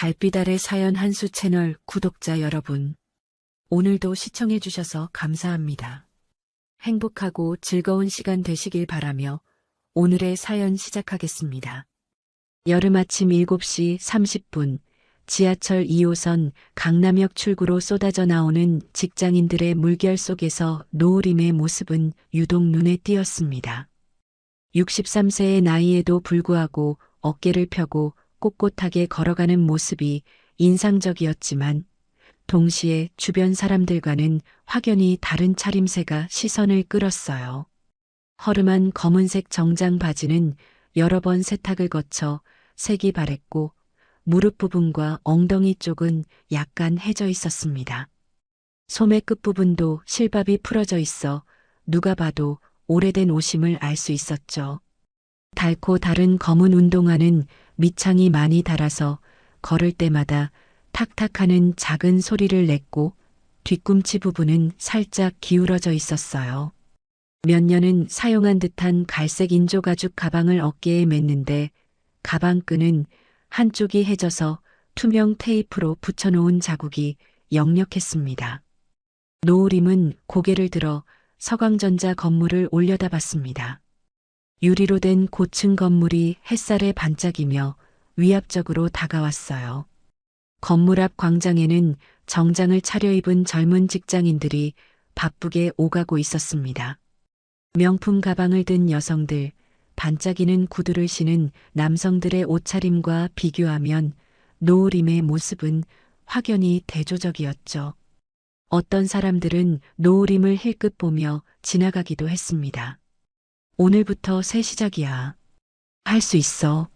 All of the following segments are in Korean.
달빛 아래 사연 한수 채널 구독자 여러분, 오늘도 시청해주셔서 감사합니다. 행복하고 즐거운 시간 되시길 바라며 오늘의 사연 시작하겠습니다. 여름 아침 7시 30분, 지하철 2호선 강남역 출구로 쏟아져 나오는 직장인들의 물결 속에서 노을임의 모습은 유독 눈에 띄었습니다. 63세의 나이에도 불구하고 어깨를 펴고 꼿꼿하게 걸어가는 모습이 인상적이었지만 동시에 주변 사람들과는 확연히 다른 차림새가 시선을 끌었어요. 허름한 검은색 정장 바지는 여러 번 세탁을 거쳐 색이 바랬고 무릎 부분과 엉덩이 쪽은 약간 해져 있었습니다. 소매 끝부분도 실밥이 풀어져 있어 누가 봐도 오래된 옷임을 알 수 있었죠. 닳고 다른 검은 운동화는 밑창이 많이 닳아서 걸을 때마다 탁탁하는 작은 소리를 냈고 뒤꿈치 부분은 살짝 기울어져 있었어요. 몇 년은 사용한 듯한 갈색 인조 가죽 가방을 어깨에 맸는데 가방끈은 한쪽이 해져서 투명 테이프로 붙여놓은 자국이 역력했습니다. 노을임은 고개를 들어 서강전자 건물을 올려다봤습니다. 유리로 된 고층 건물이 햇살에 반짝이며 위압적으로 다가왔어요. 건물 앞 광장에는 정장을 차려입은 젊은 직장인들이 바쁘게 오가고 있었습니다. 명품 가방을 든 여성들, 반짝이는 구두를 신은 남성들의 옷차림과 비교하면 노을임의 모습은 확연히 대조적이었죠. 어떤 사람들은 노을임을 힐끗 보며 지나가기도 했습니다. 오늘부터 새 시작이야. 할 수 있어.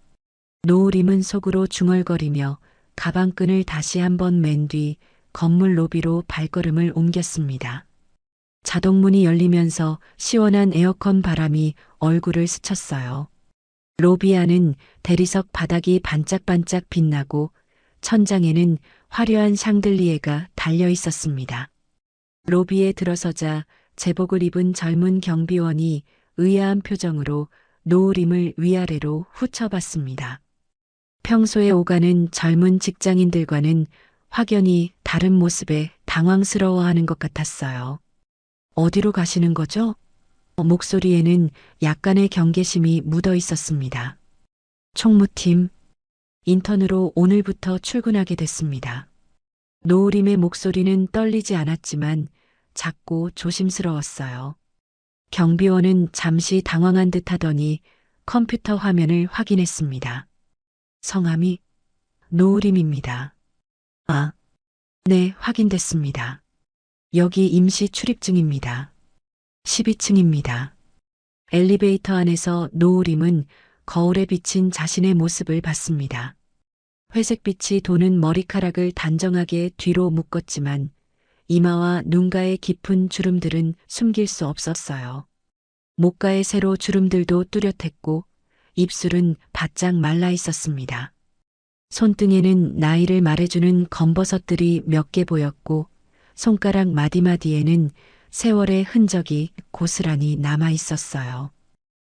노을임은 속으로 중얼거리며 가방끈을 다시 한번 맨 뒤 건물 로비로 발걸음을 옮겼습니다. 자동문이 열리면서 시원한 에어컨 바람이 얼굴을 스쳤어요. 로비 안은 대리석 바닥이 반짝반짝 빛나고 천장에는 화려한 샹들리에가 달려 있었습니다. 로비에 들어서자 제복을 입은 젊은 경비원이 의아한 표정으로 노을임을 위아래로 훑어봤습니다. 평소에 오가는 젊은 직장인들과는 확연히 다른 모습에 당황스러워하는 것 같았어요. 어디로 가시는 거죠? 목소리에는 약간의 경계심이 묻어 있었습니다. 총무팀, 인턴으로 오늘부터 출근하게 됐습니다. 노을임의 목소리는 떨리지 않았지만 작고 조심스러웠어요. 경비원은 잠시 당황한 듯 하더니 컴퓨터 화면을 확인했습니다. 성함이 노을임입니다. 아, 네, 확인됐습니다. 여기 임시 출입증입니다. 12층입니다. 엘리베이터 안에서 노을임은 거울에 비친 자신의 모습을 봤습니다. 회색빛이 도는 머리카락을 단정하게 뒤로 묶었지만 이마와 눈가의 깊은 주름들은 숨길 수 없었어요. 목가의 세로 주름들도 뚜렷했고 입술은 바짝 말라 있었습니다. 손등에는 나이를 말해주는 검버섯들이 몇 개 보였고 손가락 마디마디에는 세월의 흔적이 고스란히 남아 있었어요.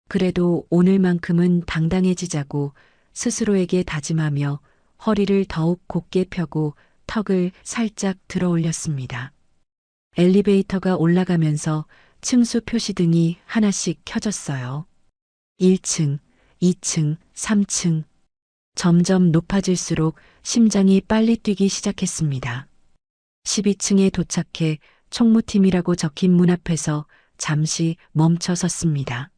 그래도 오늘만큼은 당당해지자고 스스로에게 다짐하며 허리를 더욱 곧게 펴고 턱을 살짝 들어 올렸습니다. 엘리베이터가 올라가면서 층수 표시등이 하나씩 켜졌어요. 1층, 2층, 3층. 점점 높아질수록 심장이 빨리 뛰기 시작했습니다. 12층에 도착해 총무팀이라고 적힌 문 앞에서 잠시 멈춰 섰습니다.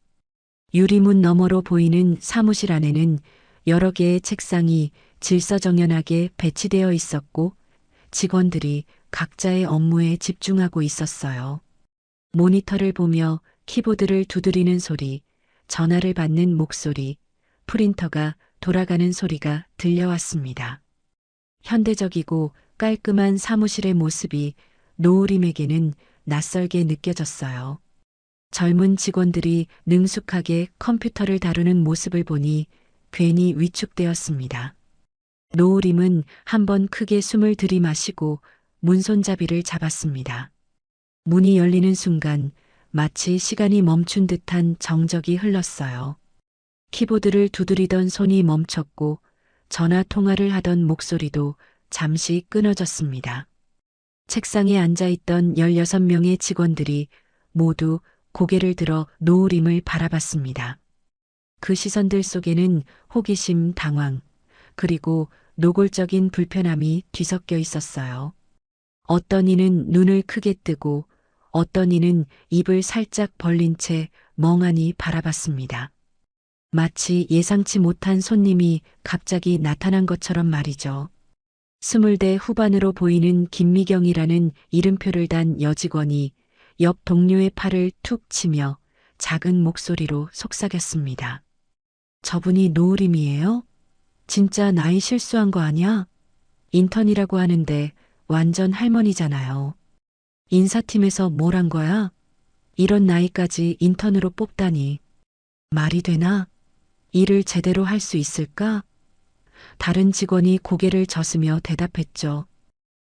유리문 너머로 보이는 사무실 안에는 여러 개의 책상이 질서정연하게 배치되어 있었고 직원들이 각자의 업무에 집중하고 있었어요. 모니터를 보며 키보드를 두드리는 소리, 전화를 받는 목소리, 프린터가 돌아가는 소리가 들려왔습니다. 현대적이고 깔끔한 사무실의 모습이 노을임에게는 낯설게 느껴졌어요. 젊은 직원들이 능숙하게 컴퓨터를 다루는 모습을 보니 괜히 위축되었습니다. 노을임은 한번 크게 숨을 들이마시고 문손잡이를 잡았습니다. 문이 열리는 순간 마치 시간이 멈춘 듯한 정적이 흘렀어요. 키보드를 두드리던 손이 멈췄고 전화 통화를 하던 목소리도 잠시 끊어졌습니다. 책상에 앉아있던 16명의 직원들이 모두 고개를 들어 노을임을 바라봤습니다. 그 시선들 속에는 호기심, 당황, 그리고 노골적인 불편함이 뒤섞여 있었어요. 어떤 이는 눈을 크게 뜨고 어떤 이는 입을 살짝 벌린 채 멍하니 바라봤습니다. 마치 예상치 못한 손님이 갑자기 나타난 것처럼 말이죠. 20대 후반으로 보이는 김미경이라는 이름표를 단 여직원이 옆 동료의 팔을 툭 치며 작은 목소리로 속삭였습니다. 저분이 노을임이에요? 진짜 나이 실수한 거 아니야? 인턴이라고 하는데 완전 할머니잖아요. 인사팀에서 뭘 한 거야? 이런 나이까지 인턴으로 뽑다니. 말이 되나? 일을 제대로 할 수 있을까? 다른 직원이 고개를 젓으며 대답했죠.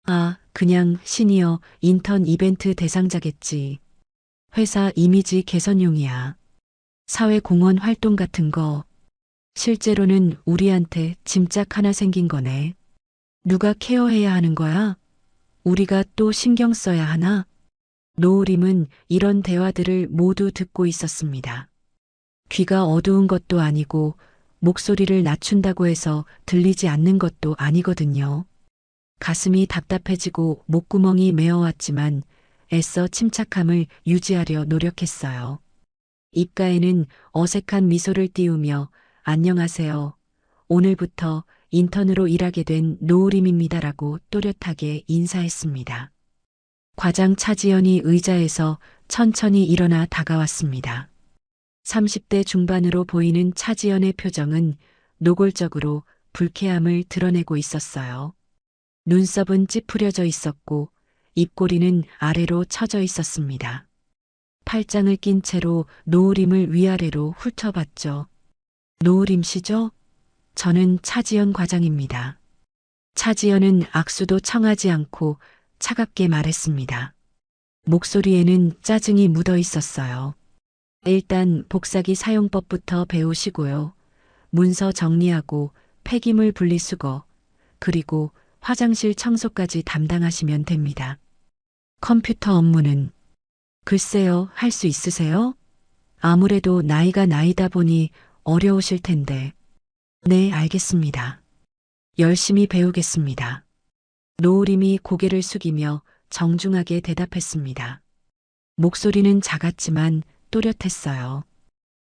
아, 그냥 시니어 인턴 이벤트 대상자겠지. 회사 이미지 개선용이야. 사회공헌 활동 같은 거. 실제로는 우리한테 짐짝 하나 생긴 거네. 누가 케어해야 하는 거야? 우리가 또 신경 써야 하나? 노을임은 이런 대화들을 모두 듣고 있었습니다. 귀가 어두운 것도 아니고 목소리를 낮춘다고 해서 들리지 않는 것도 아니거든요. 가슴이 답답해지고 목구멍이 메어왔지만 애써 침착함을 유지하려 노력했어요. 입가에는 어색한 미소를 띄우며 안녕하세요. 오늘부터 인턴으로 일하게 된 노을임입니다라고 또렷하게 인사했습니다. 과장 차지연이 의자에서 천천히 일어나 다가왔습니다. 30대 중반으로 보이는 차지연의 표정은 노골적으로 불쾌함을 드러내고 있었어요. 눈썹은 찌푸려져 있었고 입꼬리는 아래로 처져 있었습니다. 팔짱을 낀 채로 노을임을 위아래로 훑어봤죠. 노을임 씨죠? 저는 차지연 과장입니다. 차지연은 악수도 청하지 않고 차갑게 말했습니다. 목소리에는 짜증이 묻어 있었어요. 일단 복사기 사용법부터 배우시고요. 문서 정리하고 폐기물 분리수거, 그리고 화장실 청소까지 담당하시면 됩니다. 컴퓨터 업무는 글쎄요, 할 수 있으세요? 아무래도 나이가 나이다 보니 어려우실 텐데. 네, 알겠습니다. 열심히 배우겠습니다. 노을임이 고개를 숙이며 정중하게 대답했습니다. 목소리는 작았지만 또렷했어요.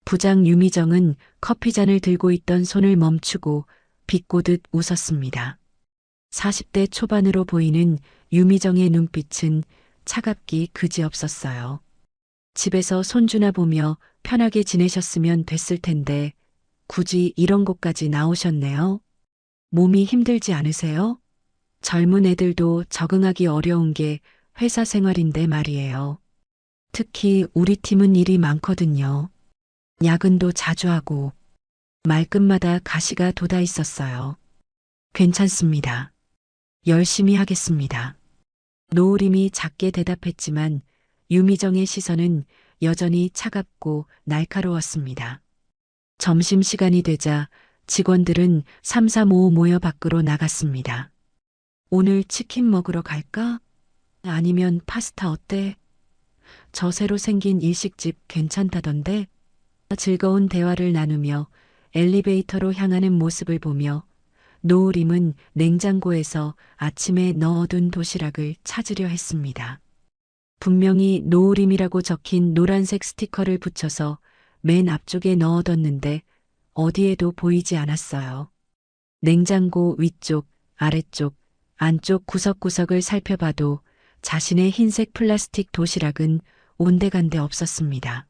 부장 유미정은 커피잔을 들고 있던 손을 멈추고 비꼬듯 웃었습니다. 40대 초반으로 보이는 유미정의 눈빛은 차갑기 그지없었어요. 집에서 손주나 보며 편하게 지내셨으면 됐을 텐데 굳이 이런 곳까지 나오셨네요. 몸이 힘들지 않으세요? 젊은 애들도 적응하기 어려운 게 회사 생활인데 말이에요. 특히 우리 팀은 일이 많거든요. 야근도 자주 하고 말끝마다 가시가 돋아 있었어요. 괜찮습니다. 열심히 하겠습니다. 노을임이 작게 대답했지만 유미정의 시선은 여전히 차갑고 날카로웠습니다. 점심시간이 되자 직원들은 삼삼오오 모여 밖으로 나갔습니다. 오늘 치킨 먹으러 갈까? 아니면 파스타 어때? 저 새로 생긴 일식집 괜찮다던데? 즐거운 대화를 나누며 엘리베이터로 향하는 모습을 보며 노을임은 냉장고에서 아침에 넣어둔 도시락을 찾으려 했습니다. 분명히 노을임이라고 적힌 노란색 스티커를 붙여서 맨 앞쪽에 넣어뒀는데 어디에도 보이지 않았어요. 냉장고 위쪽, 아래쪽, 안쪽 구석구석을 살펴봐도 자신의 흰색 플라스틱 도시락은 온데간데 없었습니다.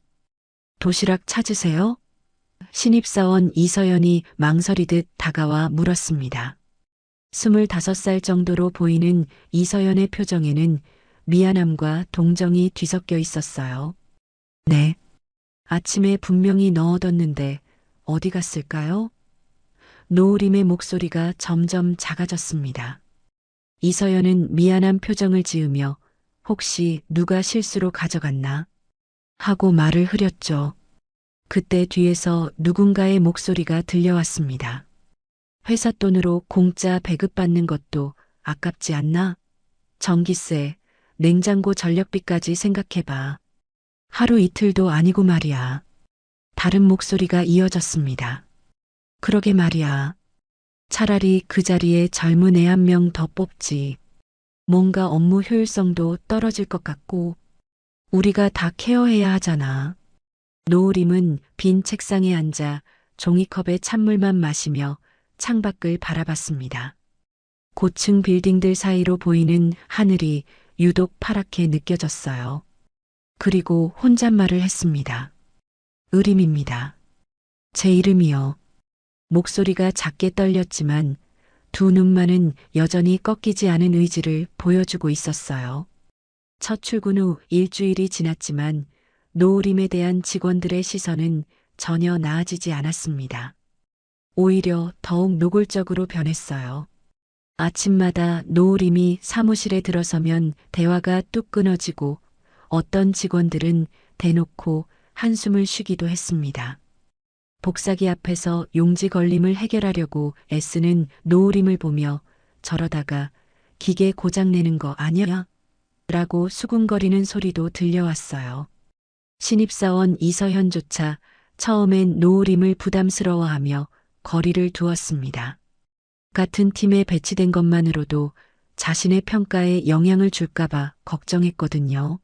도시락 찾으세요? 신입사원 이서연이 망설이듯 다가와 물었습니다. 25살 정도로 보이는 이서연의 표정에는 미안함과 동정이 뒤섞여 있었어요. 네. 아침에 분명히 넣어뒀는데 어디 갔을까요? 노을임의 목소리가 점점 작아졌습니다. 이서연은 미안한 표정을 지으며 혹시 누가 실수로 가져갔나? 하고 말을 흐렸죠. 그때 뒤에서 누군가의 목소리가 들려왔습니다. 회사 돈으로 공짜 배급받는 것도 아깝지 않나? 전기세, 냉장고 전력비까지 생각해봐. 하루 이틀도 아니고 말이야. 다른 목소리가 이어졌습니다. 그러게 말이야. 차라리 그 자리에 젊은 애 한 명 더 뽑지. 뭔가 업무 효율성도 떨어질 것 같고, 우리가 다 케어해야 하잖아. 노을임은 빈 책상에 앉아 종이컵에 찬물만 마시며 창밖을 바라봤습니다. 고층 빌딩들 사이로 보이는 하늘이 유독 파랗게 느껴졌어요. 그리고 혼잣말을 했습니다. 의림입니다. 제 이름이요. 목소리가 작게 떨렸지만 두 눈만은 여전히 꺾이지 않은 의지를 보여주고 있었어요. 첫 출근 후 일주일이 지났지만 노을임에 대한 직원들의 시선은 전혀 나아지지 않았습니다. 오히려 더욱 노골적으로 변했어요. 아침마다 노을임이 사무실에 들어서면 대화가 뚝 끊어지고 어떤 직원들은 대놓고 한숨을 쉬기도 했습니다. 복사기 앞에서 용지 걸림을 해결하려고 애쓰는 노을임을 보며 저러다가 기계 고장내는 거 아니야? 라고 수군거리는 소리도 들려왔어요. 신입사원 이서현조차 처음엔 노을임을 부담스러워하며 거리를 두었습니다. 같은 팀에 배치된 것만으로도 자신의 평가에 영향을 줄까봐 걱정했거든요.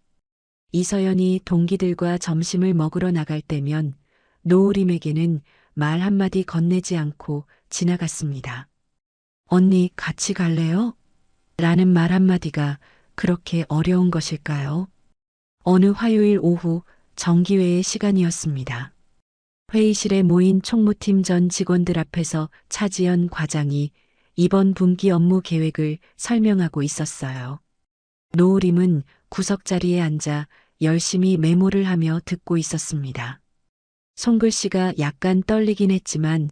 이서연이 동기들과 점심을 먹으러 나갈 때면 노을임에게는 말 한마디 건네지 않고 지나갔습니다. 언니 같이 갈래요? 라는 말 한마디가 그렇게 어려운 것일까요? 어느 화요일 오후 정기회의 시간이었습니다. 회의실에 모인 총무팀 전 직원들 앞에서 차지연 과장이 이번 분기 업무 계획을 설명하고 있었어요. 노을임은 구석자리에 앉아 열심히 메모를 하며 듣고 있었습니다. 손글씨가 약간 떨리긴 했지만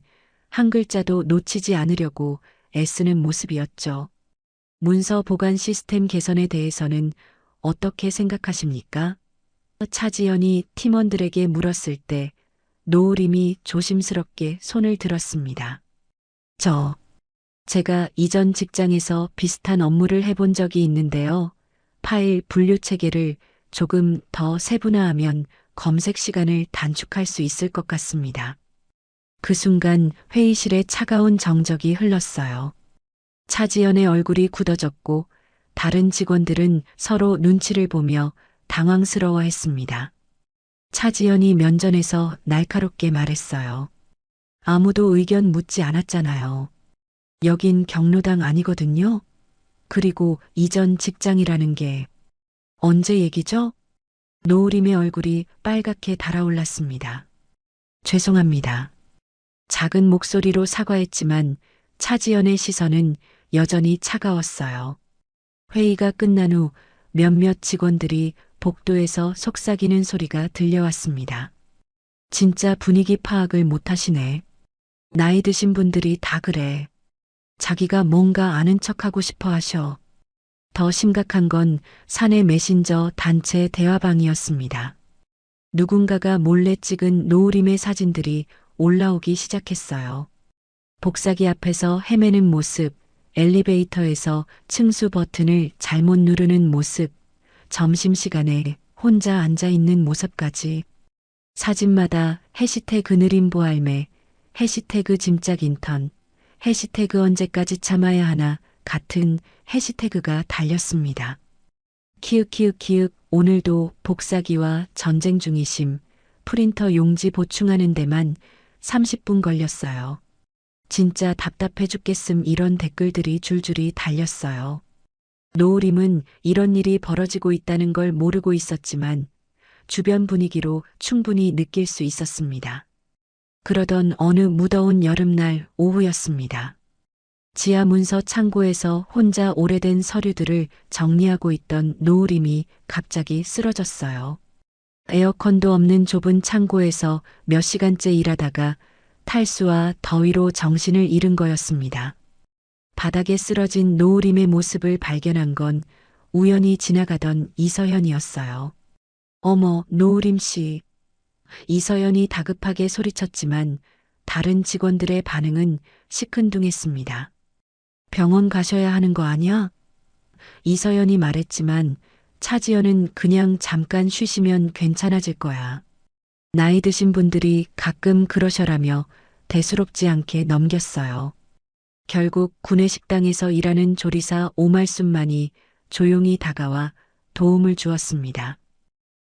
한 글자도 놓치지 않으려고 애쓰는 모습이었죠. 문서 보관 시스템 개선에 대해서는 어떻게 생각하십니까? 차지연이 팀원들에게 물었을 때 노을임이 조심스럽게 손을 들었습니다. 제가 이전 직장에서 비슷한 업무를 해본 적이 있는데요. 파일 분류 체계를 조금 더 세분화하면 검색 시간을 단축할 수 있을 것 같습니다. 그 순간 회의실에 차가운 정적이 흘렀어요. 차지연의 얼굴이 굳어졌고 다른 직원들은 서로 눈치를 보며 당황스러워했습니다. 차지연이 면전에서 날카롭게 말했어요. 아무도 의견 묻지 않았잖아요. 여긴 경로당 아니거든요. 그리고 이전 직장이라는 게 언제 얘기죠? 노을임의 얼굴이 빨갛게 달아올랐습니다. 죄송합니다. 작은 목소리로 사과했지만 차지연의 시선은 여전히 차가웠어요. 회의가 끝난 후 몇몇 직원들이 복도에서 속삭이는 소리가 들려왔습니다. 진짜 분위기 파악을 못하시네. 나이 드신 분들이 다 그래. 자기가 뭔가 아는 척하고 싶어 하셔. 더 심각한 건 사내 메신저 단체 대화방이었습니다. 누군가가 몰래 찍은 노을임의 사진들이 올라오기 시작했어요. 복사기 앞에서 헤매는 모습, 엘리베이터에서 층수 버튼을 잘못 누르는 모습, 점심시간에 혼자 앉아있는 모습까지. 사진마다 해시태그 느림 보알매, 해시태그 짐작 인턴, 해시태그 언제까지 참아야 하나 같은 해시태그가 달렸습니다. 키읔키읔키읔 오늘도 복사기와 전쟁 중이심, 프린터 용지 보충하는 데만 30분 걸렸어요. 진짜 답답해 죽겠음 이런 댓글들이 줄줄이 달렸어요. 노을임은 이런 일이 벌어지고 있다는 걸 모르고 있었지만 주변 분위기로 충분히 느낄 수 있었습니다. 그러던 어느 무더운 여름날 오후였습니다. 지하 문서 창고에서 혼자 오래된 서류들을 정리하고 있던 노을임이 갑자기 쓰러졌어요. 에어컨도 없는 좁은 창고에서 몇 시간째 일하다가 탈수와 더위로 정신을 잃은 거였습니다. 바닥에 쓰러진 노을임의 모습을 발견한 건 우연히 지나가던 이서현이었어요. 어머, 노을임 씨. 이서연이 다급하게 소리쳤지만 다른 직원들의 반응은 시큰둥했습니다. 병원 가셔야 하는 거 아니야? 이서연이 말했지만 차지연은 그냥 잠깐 쉬시면 괜찮아질 거야. 나이 드신 분들이 가끔 그러셔라며 대수롭지 않게 넘겼어요. 결국 구내식당에서 일하는 조리사 오말순만이 조용히 다가와 도움을 주었습니다.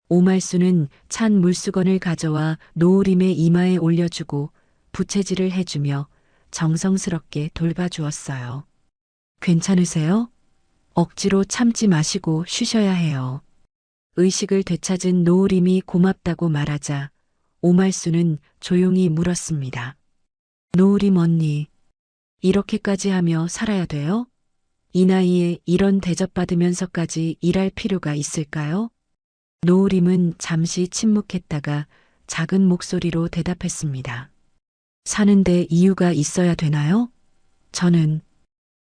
오말순은 찬 물수건을 가져와 노우림의 이마에 올려주고 부채질을 해주며 정성스럽게 돌봐주었어요. 괜찮으세요? 억지로 참지 마시고 쉬셔야 해요. 의식을 되찾은 노우림이 고맙다고 말하자 오말순은 조용히 물었습니다. 노우림 언니, 이렇게까지 하며 살아야 돼요? 이 나이에 이런 대접받으면서까지 일할 필요가 있을까요? 노우림은 잠시 침묵했다가 작은 목소리로 대답했습니다. 사는데 이유가 있어야 되나요? 저는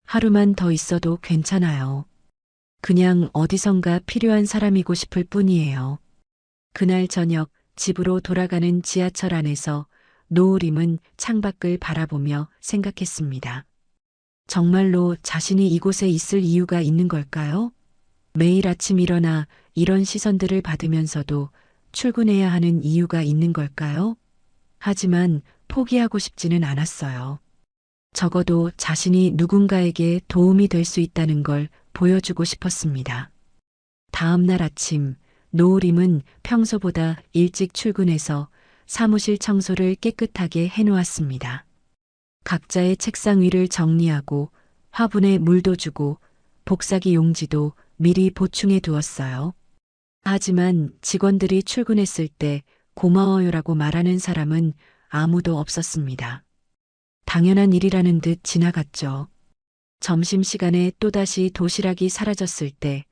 하루만 더 있어도 괜찮아요. 그냥 어디선가 필요한 사람이고 싶을 뿐이에요. 그날 저녁 집으로 돌아가는 지하철 안에서 노우림은 창밖을 바라보며 생각했습니다. 정말로 자신이 이곳에 있을 이유가 있는 걸까요? 매일 아침 일어나 이런 시선들을 받으면서도 출근해야 하는 이유가 있는 걸까요? 하지만 포기하고 싶지는 않았어요. 적어도 자신이 누군가에게 도움이 될 수 있다는 걸 보여주고 싶었습니다. 다음 날 아침, 노우림은 평소보다 일찍 출근해서 사무실 청소를 깨끗하게 해놓았습니다. 각자의 책상 위를 정리하고 화분에 물도 주고 복사기 용지도 미리 보충해 두었어요. 하지만 직원들이 출근했을 때 고마워요라고 말하는 사람은 아무도 없었습니다. 당연한 일이라는 듯 지나갔죠. 점심시간에 또다시 도시락이 사라졌을 때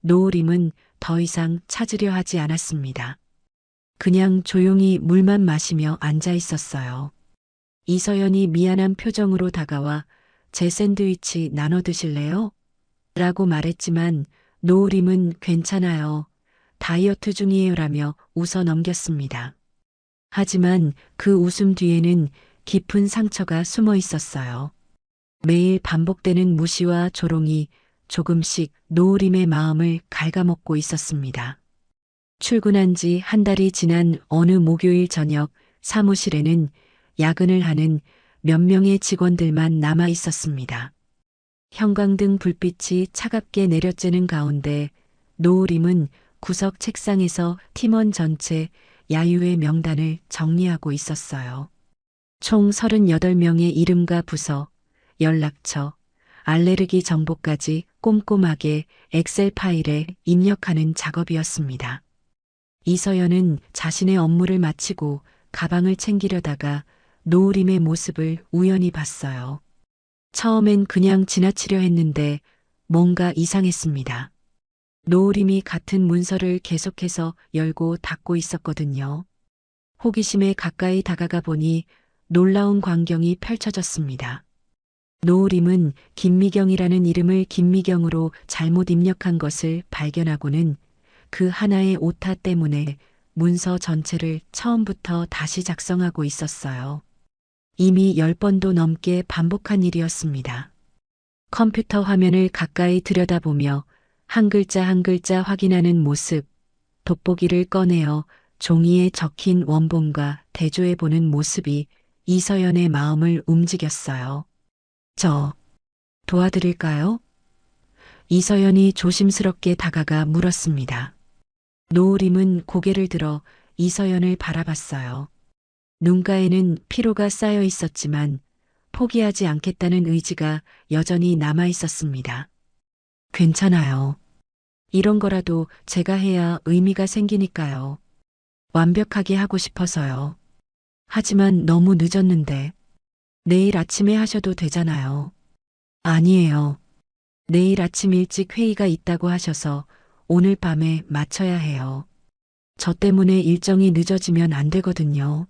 노우림은 더 이상 찾으려 하지 않았습니다. 그냥 조용히 물만 마시며 앉아 있었어요. 이서연이 미안한 표정으로 다가와 제 샌드위치 나눠 드실래요? 라고 말했지만 노우림은 괜찮아요. 다이어트 중이에요라며 웃어 넘겼습니다. 하지만 그 웃음 뒤에는 깊은 상처가 숨어 있었어요. 매일 반복되는 무시와 조롱이 조금씩 노우림의 마음을 갉아먹고 있었습니다. 출근한 지 한 달이 지난 어느 목요일 저녁 사무실에는 야근을 하는 몇 명의 직원들만 남아 있었습니다. 형광등 불빛이 차갑게 내려쬐는 가운데 노우림은 구석 책상에서 팀원 전체 야유회 명단을 정리하고 있었어요. 총 38명의 이름과 부서, 연락처, 알레르기 정보까지 꼼꼼하게 엑셀 파일에 입력하는 작업이었습니다. 이서연은 자신의 업무를 마치고 가방을 챙기려다가 노우림의 모습을 우연히 봤어요. 처음엔 그냥 지나치려 했는데 뭔가 이상했습니다. 노우림이 같은 문서를 계속해서 열고 닫고 있었거든요. 호기심에 가까이 다가가 보니 놀라운 광경이 펼쳐졌습니다. 노우림은 김미경이라는 이름을 김미경으로 잘못 입력한 것을 발견하고는 그 하나의 오타 때문에 문서 전체를 처음부터 다시 작성하고 있었어요. 이미 10번도 넘게 반복한 일이었습니다. 컴퓨터 화면을 가까이 들여다보며 한 글자 한 글자 확인하는 모습, 돋보기를 꺼내어 종이에 적힌 원본과 대조해보는 모습이 이서연의 마음을 움직였어요. 저 도와드릴까요? 이서연이 조심스럽게 다가가 물었습니다. 노우림은 고개를 들어 이서연을 바라봤어요. 눈가에는 피로가 쌓여 있었지만 포기하지 않겠다는 의지가 여전히 남아 있었습니다. 괜찮아요. 이런 거라도 제가 해야 의미가 생기니까요. 완벽하게 하고 싶어서요. 하지만 너무 늦었는데 내일 아침에 하셔도 되잖아요. 아니에요. 내일 아침 일찍 회의가 있다고 하셔서 오늘 밤에 마쳐야 해요. 저 때문에 일정이 늦어지면 안 되거든요.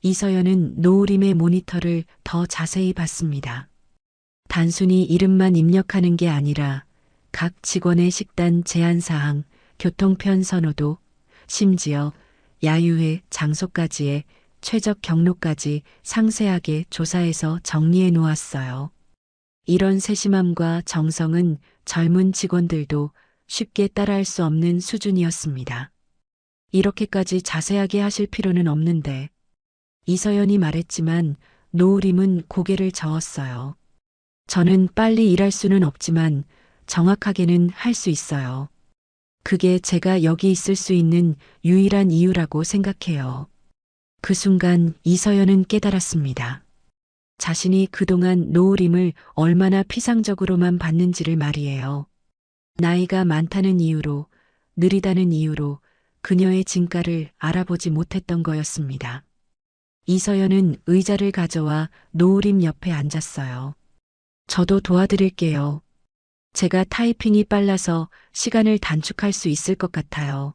이서연은 노우림의 모니터를 더 자세히 봤습니다. 단순히 이름만 입력하는 게 아니라 각 직원의 식단 제한사항, 교통편 선호도, 심지어 야유회 장소까지의 최적 경로까지 상세하게 조사해서 정리해 놓았어요. 이런 세심함과 정성은 젊은 직원들도 쉽게 따라할 수 없는 수준이었습니다. 이렇게까지 자세하게 하실 필요는 없는데, 이서연이 말했지만 노우림은 고개를 저었어요. 저는 빨리 일할 수는 없지만 정확하게는 할 수 있어요. 그게 제가 여기 있을 수 있는 유일한 이유라고 생각해요. 그 순간 이서연은 깨달았습니다. 자신이 그동안 노우림을 얼마나 피상적으로만 봤는지를 말이에요. 나이가 많다는 이유로, 느리다는 이유로 그녀의 진가를 알아보지 못했던 거였습니다. 이서연은 의자를 가져와 노우림 옆에 앉았어요. 저도 도와드릴게요. 제가 타이핑이 빨라서 시간을 단축할 수 있을 것 같아요.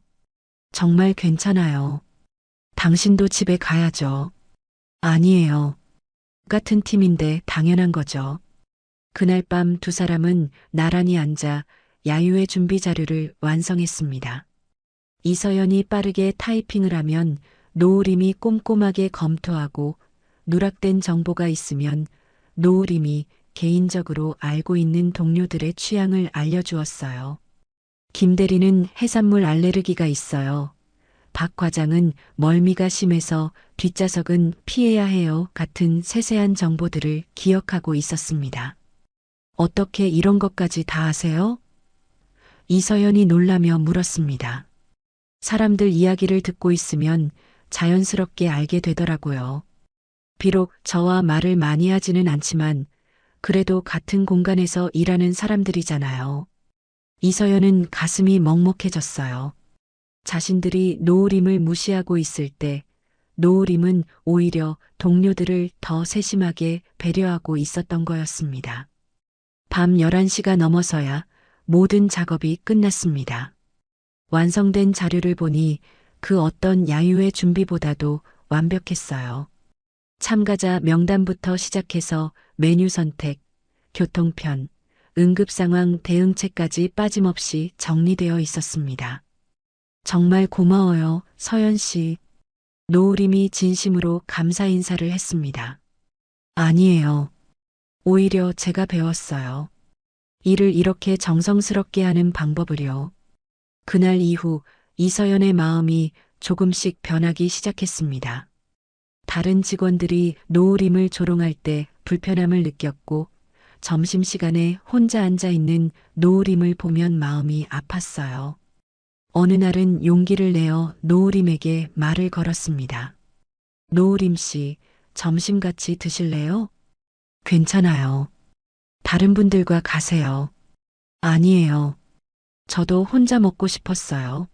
정말 괜찮아요. 당신도 집에 가야죠. 아니에요. 같은 팀인데 당연한 거죠. 그날 밤 두 사람은 나란히 앉아 야유회 준비 자료를 완성했습니다. 이서연이 빠르게 타이핑을 하면 노우림이 꼼꼼하게 검토하고 누락된 정보가 있으면 노우림이 개인적으로 알고 있는 동료들의 취향을 알려주었어요. 김 대리는 해산물 알레르기가 있어요. 박 과장은 멀미가 심해서 뒷좌석은 피해야 해요. 같은 세세한 정보들을 기억하고 있었습니다. 어떻게 이런 것까지 다 아세요? 이서연이 놀라며 물었습니다. 사람들 이야기를 듣고 있으면 자연스럽게 알게 되더라고요. 비록 저와 말을 많이 하지는 않지만 그래도 같은 공간에서 일하는 사람들이잖아요. 이서연은 가슴이 먹먹해졌어요. 자신들이 노우림을 무시하고 있을 때 노우림은 오히려 동료들을 더 세심하게 배려하고 있었던 거였습니다. 밤 11시가 넘어서야 모든 작업이 끝났습니다. 완성된 자료를 보니 그 어떤 야유회 준비보다도 완벽했어요. 참가자 명단부터 시작해서 메뉴 선택, 교통편, 응급상황 대응책까지 빠짐없이 정리되어 있었습니다. 정말 고마워요, 서연 씨. 노우림이 진심으로 감사 인사를 했습니다. 아니에요. 오히려 제가 배웠어요. 일을 이렇게 정성스럽게 하는 방법을요. 그날 이후 이서연의 마음이 조금씩 변하기 시작했습니다. 다른 직원들이 노우림을 조롱할 때 불편함을 느꼈고 점심시간에 혼자 앉아 있는 노우림을 보면 마음이 아팠어요. 어느 날은 용기를 내어 노우림에게 말을 걸었습니다. 노우림 씨, 점심 같이 드실래요? 괜찮아요. 다른 분들과 가세요. 아니에요. 저도 혼자 먹고 싶었어요.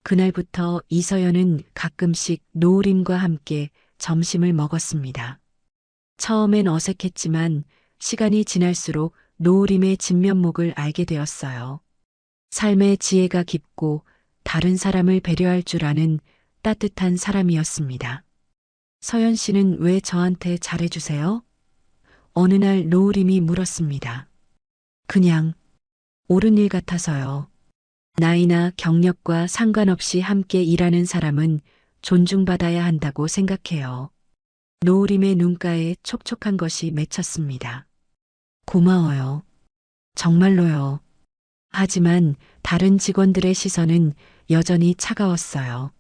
그날부터 이서연은 가끔씩 노우림과 함께 점심을 먹었습니다. 처음엔 어색했지만 시간이 지날수록 노우림의 진면목을 알게 되었어요. 삶의 지혜가 깊고 다른 사람을 배려할 줄 아는 따뜻한 사람이었습니다. 서연 씨는 왜 저한테 잘해주세요? 어느 날 노우림이 물었습니다. 그냥 옳은 일 같아서요. 나이나 경력과 상관없이 함께 일하는 사람은 존중받아야 한다고 생각해요. 노우림의 눈가에 촉촉한 것이 맺혔습니다. 고마워요. 정말로요. 하지만 다른 직원들의 시선은 여전히 차가웠어요.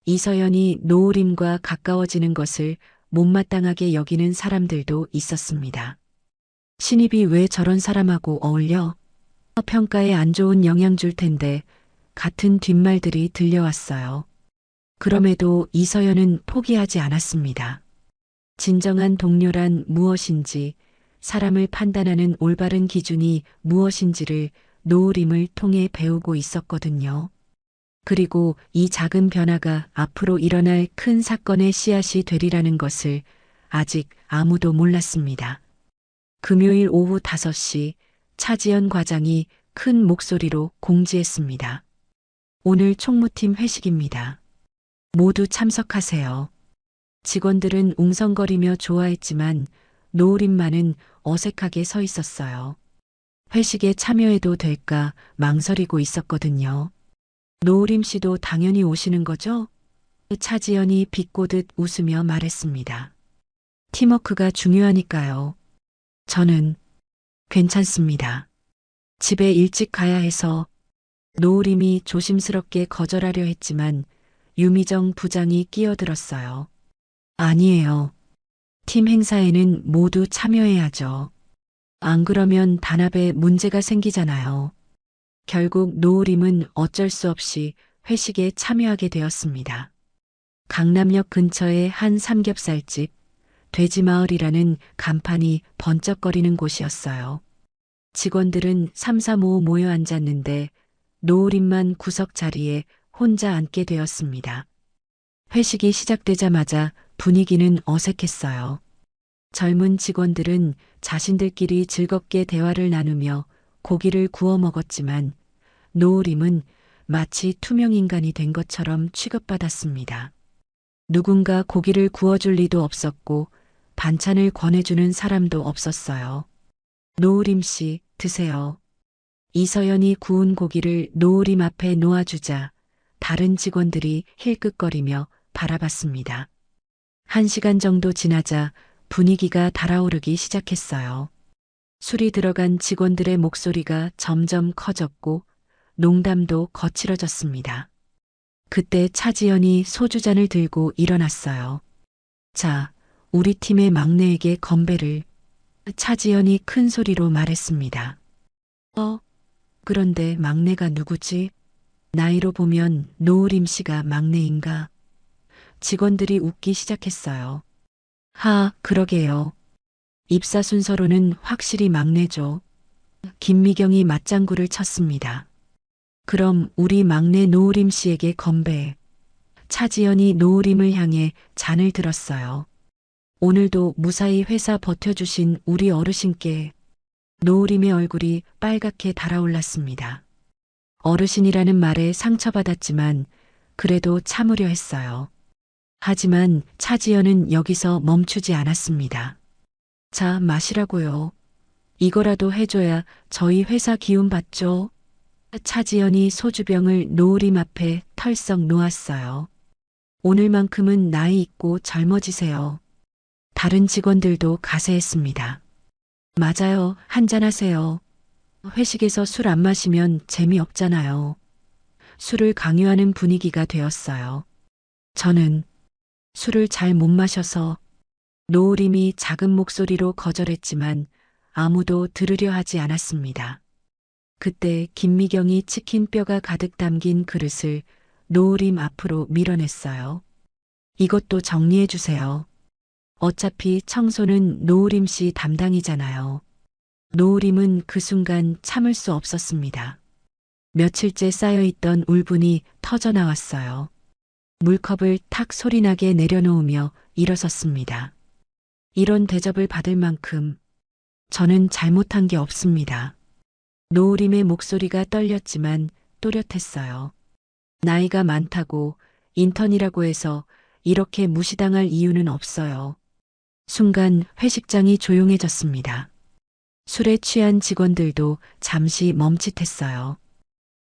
이서연이 노우림과 가까워지는 것을 못마땅하게 여기는 사람들도 있었습니다. 신입이 왜 저런 사람하고 어울려? 평가에 안 좋은 영향 줄 텐데 같은 뒷말들이 들려왔어요. 그럼에도 이서연은 포기하지 않았습니다. 진정한 동료란 무엇인지, 사람을 판단하는 올바른 기준이 무엇인지를 노우림을 통해 배우고 있었거든요. 그리고 이 작은 변화가 앞으로 일어날 큰 사건의 씨앗이 되리라는 것을 아직 아무도 몰랐습니다. 금요일 오후 5시 차지연 과장이 큰 목소리로 공지했습니다. 오늘 총무팀 회식입니다. 모두 참석하세요. 직원들은 웅성거리며 좋아했지만 노우림만은 어색하게 서 있었어요. 회식에 참여해도 될까 망설이고 있었거든요. 노우림 씨도 당연히 오시는 거죠? 차지연이 비꼬듯 웃으며 말했습니다. 팀워크가 중요하니까요. 저는 괜찮습니다. 집에 일찍 가야 해서. 노우림이 조심스럽게 거절하려 했지만 유미정 부장이 끼어들었어요. 아니에요. 팀 행사에는 모두 참여해야죠. 안 그러면 단합에 문제가 생기잖아요. 결국 노우림은 어쩔 수 없이 회식에 참여하게 되었습니다. 강남역 근처의 한 삼겹살집, 돼지마을이라는 간판이 번쩍거리는 곳이었어요. 직원들은 삼삼오오 모여 앉았는데 노우림만 구석 자리에 혼자 앉게 되었습니다. 회식이 시작되자마자 분위기는 어색했어요. 젊은 직원들은 자신들끼리 즐겁게 대화를 나누며 고기를 구워 먹었지만 노우림은 마치 투명인간이 된 것처럼 취급받았습니다. 누군가 고기를 구워줄 리도 없었고 반찬을 권해주는 사람도 없었어요. 노우림 씨, 드세요. 이서연이 구운 고기를 노우림 앞에 놓아주자 다른 직원들이 힐끗거리며 바라봤습니다. 1시간 정도 지나자 분위기가 달아오르기 시작했어요. 술이 들어간 직원들의 목소리가 점점 커졌고 농담도 거칠어졌습니다. 그때 차지연이 소주잔을 들고 일어났어요. 자, 우리 팀의 막내에게 건배를. 차지연이 큰 소리로 말했습니다. 그런데 막내가 누구지? 나이로 보면 노우림 씨가 막내인가? 직원들이 웃기 시작했어요. 그러게요. 입사 순서로는 확실히 막내죠. 김미경이 맞장구를 쳤습니다. 그럼 우리 막내 노우림 씨에게 건배. 차지연이 노우림을 향해 잔을 들었어요. 오늘도 무사히 회사 버텨주신 우리 어르신께. 노우림의 얼굴이 빨갛게 달아올랐습니다. 어르신이라는 말에 상처받았지만 그래도 참으려 했어요. 하지만 차지연은 여기서 멈추지 않았습니다. 자, 마시라고요. 이거라도 해줘야 저희 회사 기운 받죠. 차지연이 소주병을 노우림 앞에 털썩 놓았어요. 오늘만큼은 나이 있고 젊어지세요. 다른 직원들도 가세했습니다. 맞아요. 한잔하세요. 회식에서 술 안 마시면 재미없잖아요. 술을 강요하는 분위기가 되었어요. 저는 술을 잘 못 마셔서. 노우림이 작은 목소리로 거절했지만 아무도 들으려 하지 않았습니다. 그때 김미경이 치킨 뼈가 가득 담긴 그릇을 노우림 앞으로 밀어냈어요. 이것도 정리해 주세요. 어차피 청소는 노우림 씨 담당이잖아요. 노우림은 그 순간 참을 수 없었습니다. 며칠째 쌓여있던 울분이 터져나왔어요. 물컵을 탁 소리나게 내려놓으며 일어섰습니다. 이런 대접을 받을 만큼 저는 잘못한 게 없습니다. 노우림의 목소리가 떨렸지만 또렷했어요. 나이가 많다고 인턴이라고 해서 이렇게 무시당할 이유는 없어요. 순간 회식장이 조용해졌습니다. 술에 취한 직원들도 잠시 멈칫했어요.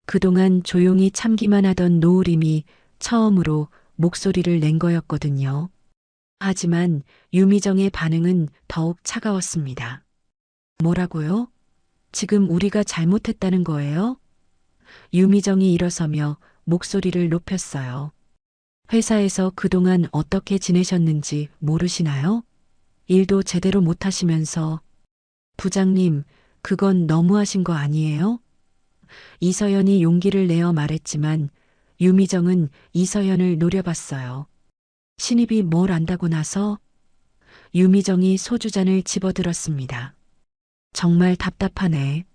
그동안 조용히 참기만 하던 노우림이 처음으로 목소리를 낸 거였거든요. 하지만 유미정의 반응은 더욱 차가웠습니다. 뭐라고요? 지금 우리가 잘못했다는 거예요? 유미정이 일어서며 목소리를 높였어요. 회사에서 그동안 어떻게 지내셨는지 모르시나요? 일도 제대로 못하시면서. 부장님, 그건 너무하신 거 아니에요? 이서연이 용기를 내어 말했지만 유미정은 이서연을 노려봤어요. 신입이 뭘 안다고 나서? 유미정이 소주잔을 집어들었습니다. 정말 답답하네.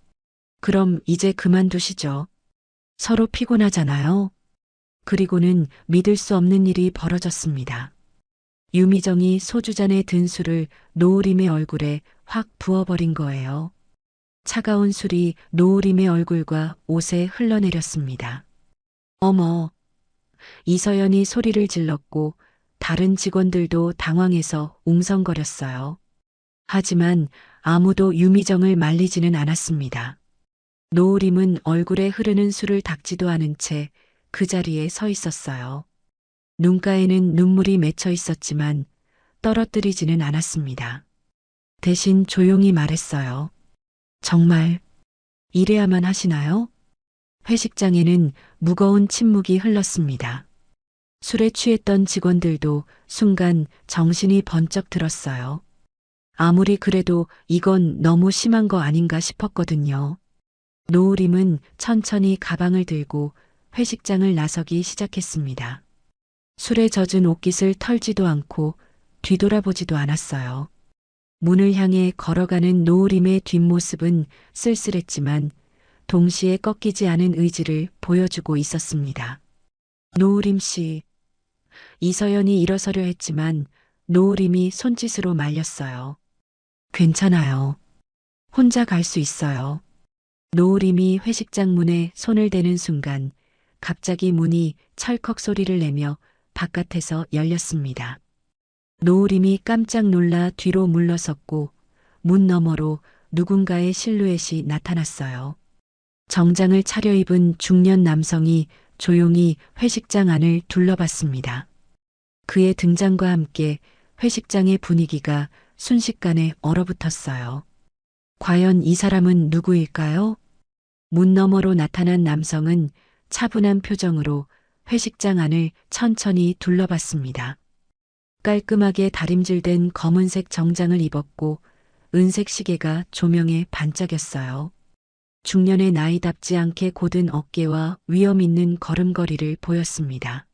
그럼 이제 그만두시죠. 서로 피곤하잖아요. 그리고는 믿을 수 없는 일이 벌어졌습니다. 유미정이 소주잔에 든 술을 노우림의 얼굴에 확 부어버린 거예요. 차가운 술이 노우림의 얼굴과 옷에 흘러내렸습니다. 어머! 이서연이 소리를 질렀고 다른 직원들도 당황해서 웅성거렸어요. 하지만 아무도 유미정을 말리지는 않았습니다. 노우림은 얼굴에 흐르는 술을 닦지도 않은 채 그 자리에 서 있었어요. 눈가에는 눈물이 맺혀 있었지만 떨어뜨리지는 않았습니다. 대신 조용히 말했어요. 정말 이래야만 하시나요? 회식장에는 무거운 침묵이 흘렀습니다. 술에 취했던 직원들도 순간 정신이 번쩍 들었어요. 아무리 그래도 이건 너무 심한 거 아닌가 싶었거든요. 노을임은 천천히 가방을 들고 회식장을 나서기 시작했습니다. 술에 젖은 옷깃을 털지도 않고 뒤돌아보지도 않았어요. 문을 향해 걸어가는 노을임의 뒷모습은 쓸쓸했지만 동시에 꺾이지 않은 의지를 보여주고 있었습니다. 노을임 씨. 이서연이 일어서려 했지만 노을임이 손짓으로 말렸어요. 괜찮아요. 혼자 갈 수 있어요. 노을임이 회식장 문에 손을 대는 순간 갑자기 문이 철컥 소리를 내며 바깥에서 열렸습니다. 노을임이 깜짝 놀라 뒤로 물러섰고 문 너머로 누군가의 실루엣이 나타났어요. 정장을 차려입은 중년 남성이 조용히 회식장 안을 둘러봤습니다. 그의 등장과 함께 회식장의 분위기가 순식간에 얼어붙었어요. 과연 이 사람은 누구일까요? 문 너머로 나타난 남성은 차분한 표정으로 회식장 안을 천천히 둘러봤습니다. 깔끔하게 다림질된 검은색 정장을 입었고 은색 시계가 조명에 반짝였어요. 중년의 나이답지 않게 곧은 어깨와 위험 있는 걸음걸이를 보였습니다.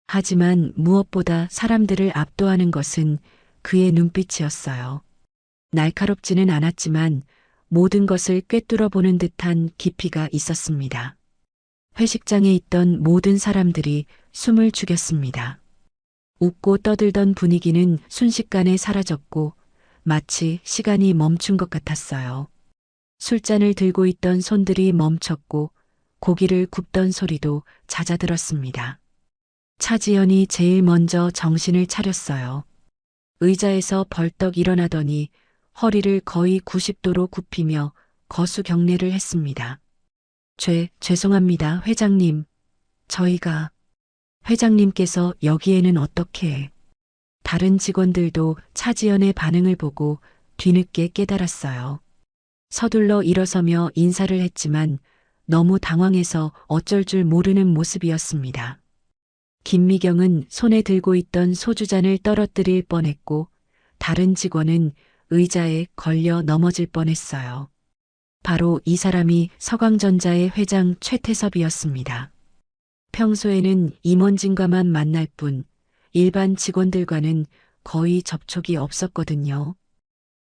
하지만 무엇보다 사람들을 압도하는 것은 그의 눈빛이었어요. 날카롭지는 않았지만 모든 것을 꿰뚫어 보는 듯한 깊이가 있었습니다. 회식장에 있던 모든 사람들이 숨을 죽였습니다. 웃고 떠들던 분위기는 순식간에 사라졌고 마치 시간이 멈춘 것 같았어요. 술잔을 들고 있던 손들이 멈췄고 고기를 굽던 소리도 잦아들었습니다. 차지연이 제일 먼저 정신을 차렸어요. 의자에서 벌떡 일어나더니 허리를 거의 90도로 굽히며 거수 경례를 했습니다. 죄송합니다, 회장님. 저희가... 회장님께서 여기에는 어떻게... 다른 직원들도 차지연의 반응을 보고 뒤늦게 깨달았어요. 서둘러 일어서며 인사를 했지만 너무 당황해서 어쩔 줄 모르는 모습이었습니다. 김미경은 손에 들고 있던 소주잔을 떨어뜨릴 뻔했고 다른 직원은 의자에 걸려 넘어질 뻔했어요. 바로 이 사람이 서광전자의 회장 최태섭이었습니다. 평소에는 임원진과만 만날 뿐 일반 직원들과는 거의 접촉이 없었거든요.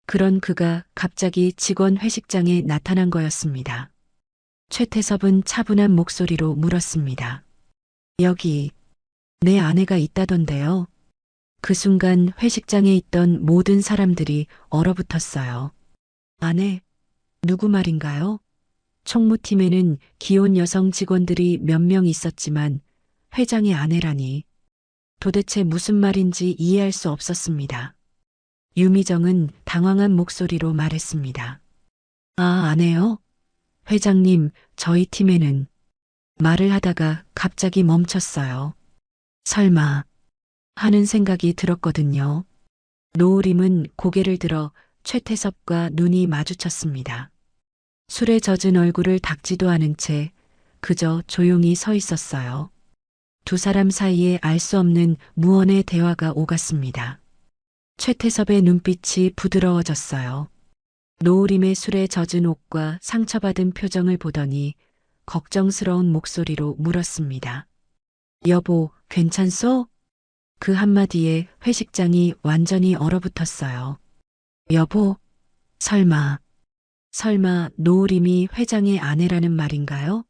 그런 그가 갑자기 직원 회식장에 나타난 거였습니다. 최태섭은 차분한 목소리로 물었습니다. 여기 내 아내가 있다던데요. 그 순간 회식장에 있던 모든 사람들이 얼어붙었어요. 아내? 누구 말인가요? 총무팀에는 기혼 여성 직원들이 몇 명 있었지만 회장의 아내라니. 도대체 무슨 말인지 이해할 수 없었습니다. 유미정은 당황한 목소리로 말했습니다. 아, 아내요? 회장님, 저희 팀에는... 말을 하다가 갑자기 멈췄어요. 설마 하는 생각이 들었거든요. 노을임은 고개를 들어 최태섭과 눈이 마주쳤습니다. 술에 젖은 얼굴을 닦지도 않은 채 그저 조용히 서 있었어요. 두 사람 사이에 알 수 없는 무언의 대화가 오갔습니다. 최태섭의 눈빛이 부드러워졌어요. 노을임의 술에 젖은 옷과 상처받은 표정을 보더니 걱정스러운 목소리로 물었습니다. 여보, 괜찮소? 그 한마디에 회식장이 완전히 얼어붙었어요. 여보, 설마 노을임이 회장의 아내라는 말인가요?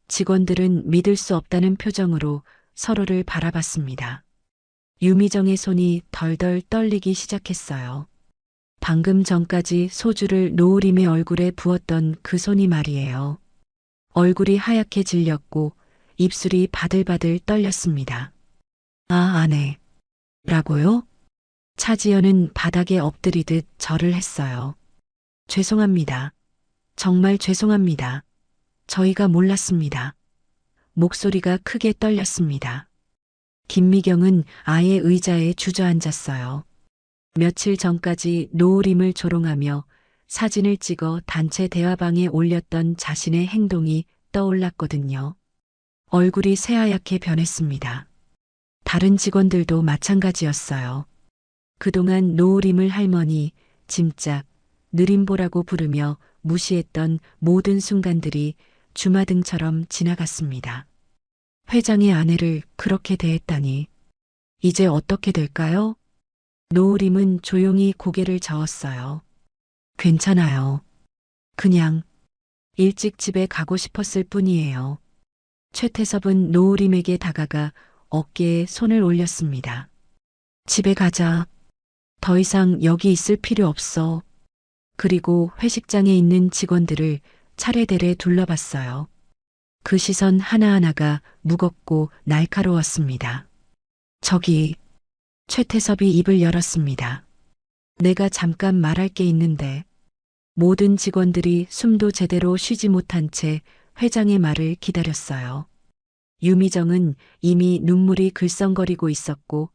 직원들은 믿을 수 없다는 표정으로 서로를 바라봤습니다. 유미정의 손이 덜덜 떨리기 시작했어요. 방금 전까지 소주를 노을임의 얼굴에 부었던 그 손이 말이에요. 얼굴이 하얗게 질렸고 입술이 바들바들 떨렸습니다. 아, 아내. 라고요? 차지연은 바닥에 엎드리듯 절을 했어요. 죄송합니다. 정말 죄송합니다. 저희가 몰랐습니다. 목소리가 크게 떨렸습니다. 김미경은 아예 의자에 주저앉았어요. 며칠 전까지 노을임을 조롱하며 사진을 찍어 단체 대화방에 올렸던 자신의 행동이 떠올랐거든요. 얼굴이 새하얗게 변했습니다. 다른 직원들도 마찬가지였어요. 그동안 노을임을 할머니, 짐짝, 느림보라고 부르며 무시했던 모든 순간들이 주마등처럼 지나갔습니다. 회장의 아내를 그렇게 대했다니. 이제 어떻게 될까요? 노을임은 조용히 고개를 저었어요. 괜찮아요. 그냥 일찍 집에 가고 싶었을 뿐이에요. 최태섭은 노을임에게 다가가 어깨에 손을 올렸습니다. 집에 가자. 더 이상 여기 있을 필요 없어. 그리고 회식장에 있는 직원들을 차례대로 둘러봤어요. 그 시선 하나하나가 무겁고 날카로웠습니다. 저기, 최태섭이 입을 열었습니다. 내가 잠깐 말할 게 있는데. 모든 직원들이 숨도 제대로 쉬지 못한 채 회장의 말을 기다렸어요. 유미정은 이미 눈물이 글썽거리고 있었고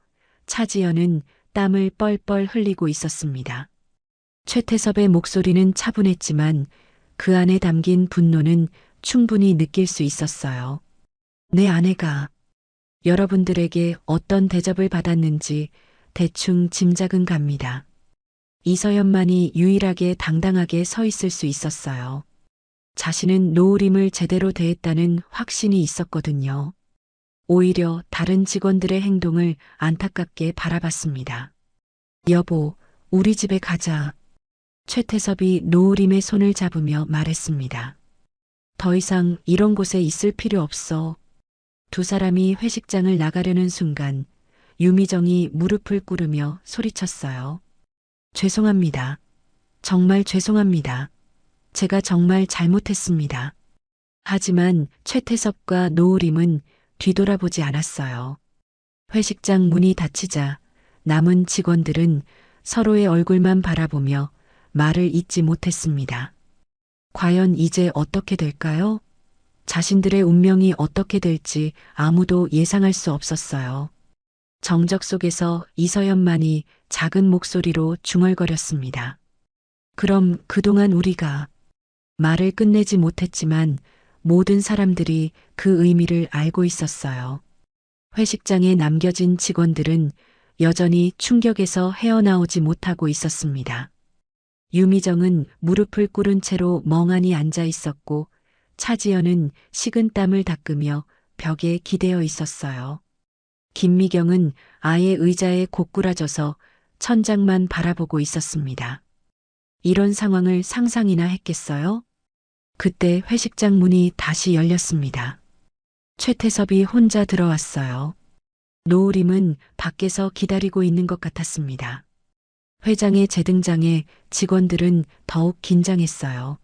차지연은 땀을 뻘뻘 흘리고 있었습니다. 최태섭의 목소리는 차분했지만 그 안에 담긴 분노는 충분히 느낄 수 있었어요. 내 아내가 여러분들에게 어떤 대접을 받았는지 대충 짐작은 갑니다. 이서연만이 유일하게 당당하게 서 있을 수 있었어요. 자신은 노을임을 제대로 대했다는 확신이 있었거든요. 오히려 다른 직원들의 행동을 안타깝게 바라봤습니다. 여보, 우리 집에 가자. 최태섭이 노을임의 손을 잡으며 말했습니다. 더 이상 이런 곳에 있을 필요 없어. 두 사람이 회식장을 나가려는 순간 유미정이 무릎을 꿇으며 소리쳤어요. 죄송합니다. 정말 죄송합니다. 제가 정말 잘못했습니다. 하지만 최태섭과 노을임은 뒤돌아보지 않았어요. 회식장 문이 닫히자 남은 직원들은 서로의 얼굴만 바라보며 말을 잇지 못했습니다. 과연 이제 어떻게 될까요? 자신들의 운명이 어떻게 될지 아무도 예상할 수 없었어요. 정적 속에서 이서연만이 작은 목소리로 중얼거렸습니다. 그럼 그동안 우리가 말을 끝내지 못했지만 모든 사람들이 그 의미를 알고 있었어요. 회식장에 남겨진 직원들은 여전히 충격에서 헤어나오지 못하고 있었습니다. 유미정은 무릎을 꿇은 채로 멍하니 앉아 있었고 차지연은 식은 땀을 닦으며 벽에 기대어 있었어요. 김미경은 아예 의자에 고꾸라져서 천장만 바라보고 있었습니다. 이런 상황을 상상이나 했겠어요? 그때 회식장 문이 다시 열렸습니다. 최태섭이 혼자 들어왔어요. 노을임은 밖에서 기다리고 있는 것 같았습니다. 회장의 재등장에 직원들은 더욱 긴장했어요.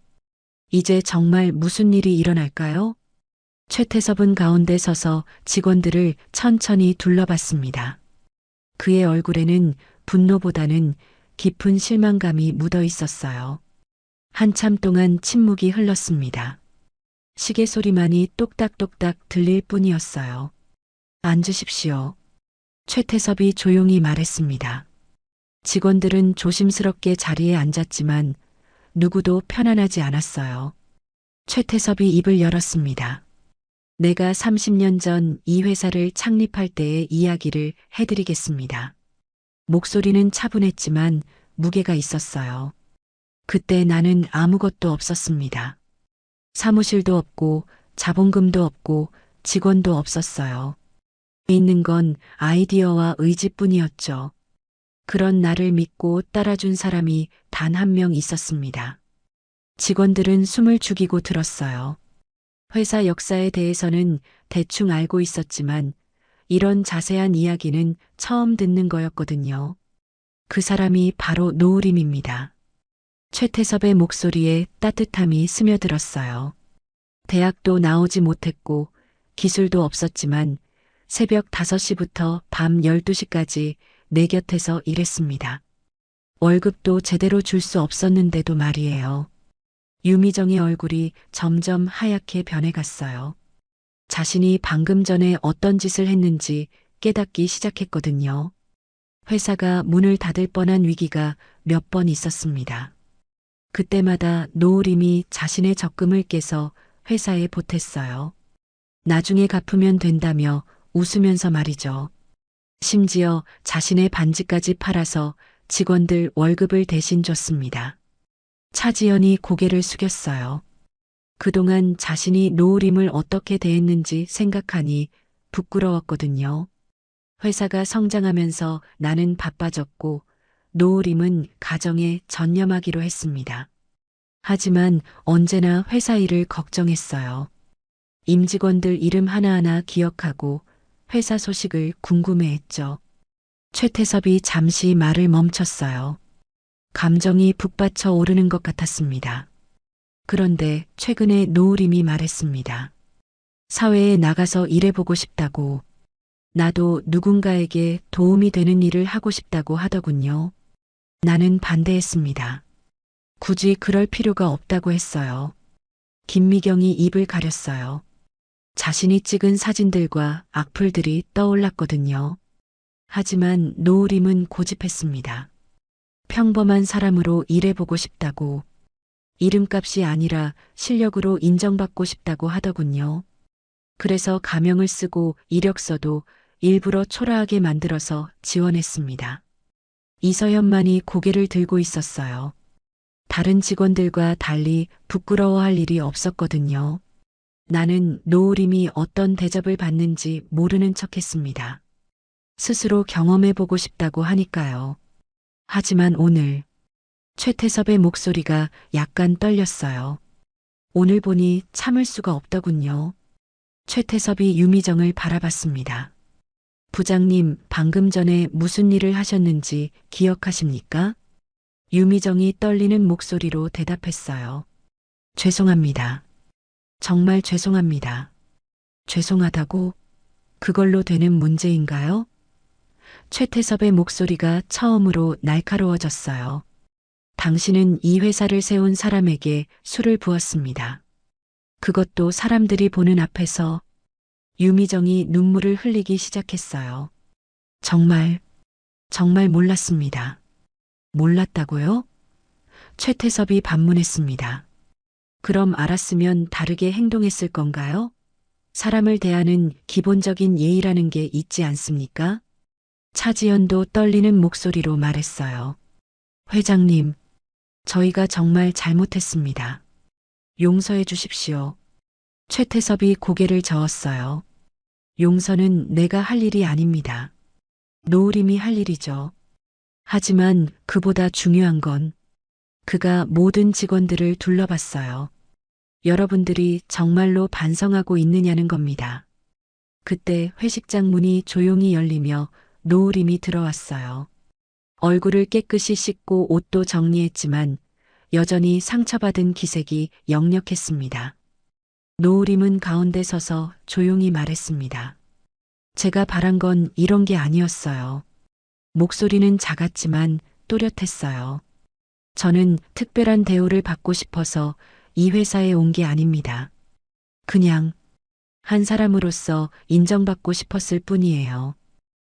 이제 정말 무슨 일이 일어날까요? 최태섭은 가운데 서서 직원들을 천천히 둘러봤습니다. 그의 얼굴에는 분노보다는 깊은 실망감이 묻어 있었어요. 한참 동안 침묵이 흘렀습니다. 시계 소리만이 똑딱똑딱 들릴 뿐이었어요. 앉으십시오. 최태섭이 조용히 말했습니다. 직원들은 조심스럽게 자리에 앉았지만 누구도 편안하지 않았어요. 최태섭이 입을 열었습니다. 내가 30년 전 이 회사를 창립할 때의 이야기를 해드리겠습니다. 목소리는 차분했지만 무게가 있었어요. 그때 나는 아무것도 없었습니다. 사무실도 없고 자본금도 없고 직원도 없었어요. 있는 건 아이디어와 의지뿐이었죠. 그런 나를 믿고 따라준 사람이 단 한 명 있었습니다. 직원들은 숨을 죽이고 들었어요. 회사 역사에 대해서는 대충 알고 있었지만 이런 자세한 이야기는 처음 듣는 거였거든요. 그 사람이 바로 노을임입니다. 최태섭의 목소리에 따뜻함이 스며들었어요. 대학도 나오지 못했고 기술도 없었지만 새벽 5시부터 밤 12시까지 내 곁에서 일했습니다. 월급도 제대로 줄 수 없었는데도 말이에요. 유미정의 얼굴이 점점 하얗게 변해갔어요. 자신이 방금 전에 어떤 짓을 했는지 깨닫기 시작했거든요. 회사가 문을 닫을 뻔한 위기가 몇 번 있었습니다. 그때마다 노을임이 자신의 적금을 깨서 회사에 보탰어요. 나중에 갚으면 된다며 웃으면서 말이죠. 심지어 자신의 반지까지 팔아서 직원들 월급을 대신 줬습니다. 차지연이 고개를 숙였어요. 그동안 자신이 노을임을 어떻게 대했는지 생각하니 부끄러웠거든요. 회사가 성장하면서 나는 바빠졌고 노을임은 가정에 전념하기로 했습니다. 하지만 언제나 회사 일을 걱정했어요. 임직원들 이름 하나하나 기억하고 회사 소식을 궁금해했죠. 최태섭이 잠시 말을 멈췄어요. 감정이 북받쳐 오르는 것 같았습니다. 그런데 최근에 노을임이 말했습니다. 사회에 나가서 일해보고 싶다고, 나도 누군가에게 도움이 되는 일을 하고 싶다고 하더군요. 나는 반대했습니다. 굳이 그럴 필요가 없다고 했어요. 김미경이 입을 가렸어요. 자신이 찍은 사진들과 악플들이 떠올랐거든요. 하지만 노을임은 고집했습니다. 평범한 사람으로 일해보고 싶다고, 이름값이 아니라 실력으로 인정받고 싶다고 하더군요. 그래서 가명을 쓰고 이력서도 일부러 초라하게 만들어서 지원했습니다. 이서연만이 고개를 들고 있었어요. 다른 직원들과 달리 부끄러워할 일이 없었거든요. 나는 노을임이 어떤 대접을 받는지 모르는 척했습니다. 스스로 경험해보고 싶다고 하니까요. 하지만 오늘 최태섭의 목소리가 약간 떨렸어요. 오늘 보니 참을 수가 없더군요. 최태섭이 유미정을 바라봤습니다. 부장님, 방금 전에 무슨 일을 하셨는지 기억하십니까? 유미정이 떨리는 목소리로 대답했어요. 죄송합니다. 정말 죄송합니다. 죄송하다고? 그걸로 되는 문제인가요? 최태섭의 목소리가 처음으로 날카로워졌어요. 당신은 이 회사를 세운 사람에게 술을 부었습니다. 그것도 사람들이 보는 앞에서. 유미정이 눈물을 흘리기 시작했어요. 정말 몰랐습니다. 몰랐다고요? 최태섭이 반문했습니다. 그럼 알았으면 다르게 행동했을 건가요? 사람을 대하는 기본적인 예의라는 게 있지 않습니까? 차지연도 떨리는 목소리로 말했어요. 회장님, 저희가 정말 잘못했습니다. 용서해 주십시오. 최태섭이 고개를 저었어요. 용서는 내가 할 일이 아닙니다. 노을임이 할 일이죠. 하지만 그보다 중요한 건 그가 모든 직원들을 둘러봤어요. 여러분들이 정말로 반성하고 있느냐는 겁니다. 그때 회식장 문이 조용히 열리며 노을임이 들어왔어요. 얼굴을 깨끗이 씻고 옷도 정리했지만 여전히 상처받은 기색이 역력했습니다. 노을임은 가운데 서서 조용히 말했습니다. 제가 바란 건 이런 게 아니었어요. 목소리는 작았지만 또렷했어요. 저는 특별한 대우를 받고 싶어서 이 회사에 온 게 아닙니다. 그냥 한 사람으로서 인정받고 싶었을 뿐이에요.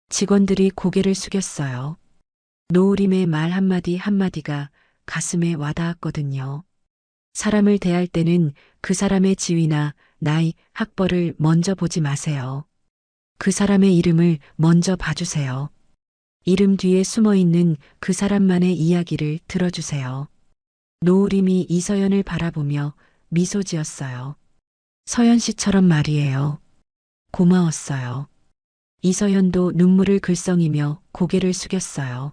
직원들이 고개를 숙였어요. 노을임의 말 한마디 한마디가 가슴에 와닿았거든요. 사람을 대할 때는 그 사람의 지위나 나이, 학벌을 먼저 보지 마세요. 그 사람의 이름을 먼저 봐주세요. 이름 뒤에 숨어 있는 그 사람만의 이야기를 들어주세요. 노을임이 이서연을 바라보며 미소 지었어요. 서연 씨처럼 말이에요. 고마웠어요. 이서연도 눈물을 글썽이며 고개를 숙였어요.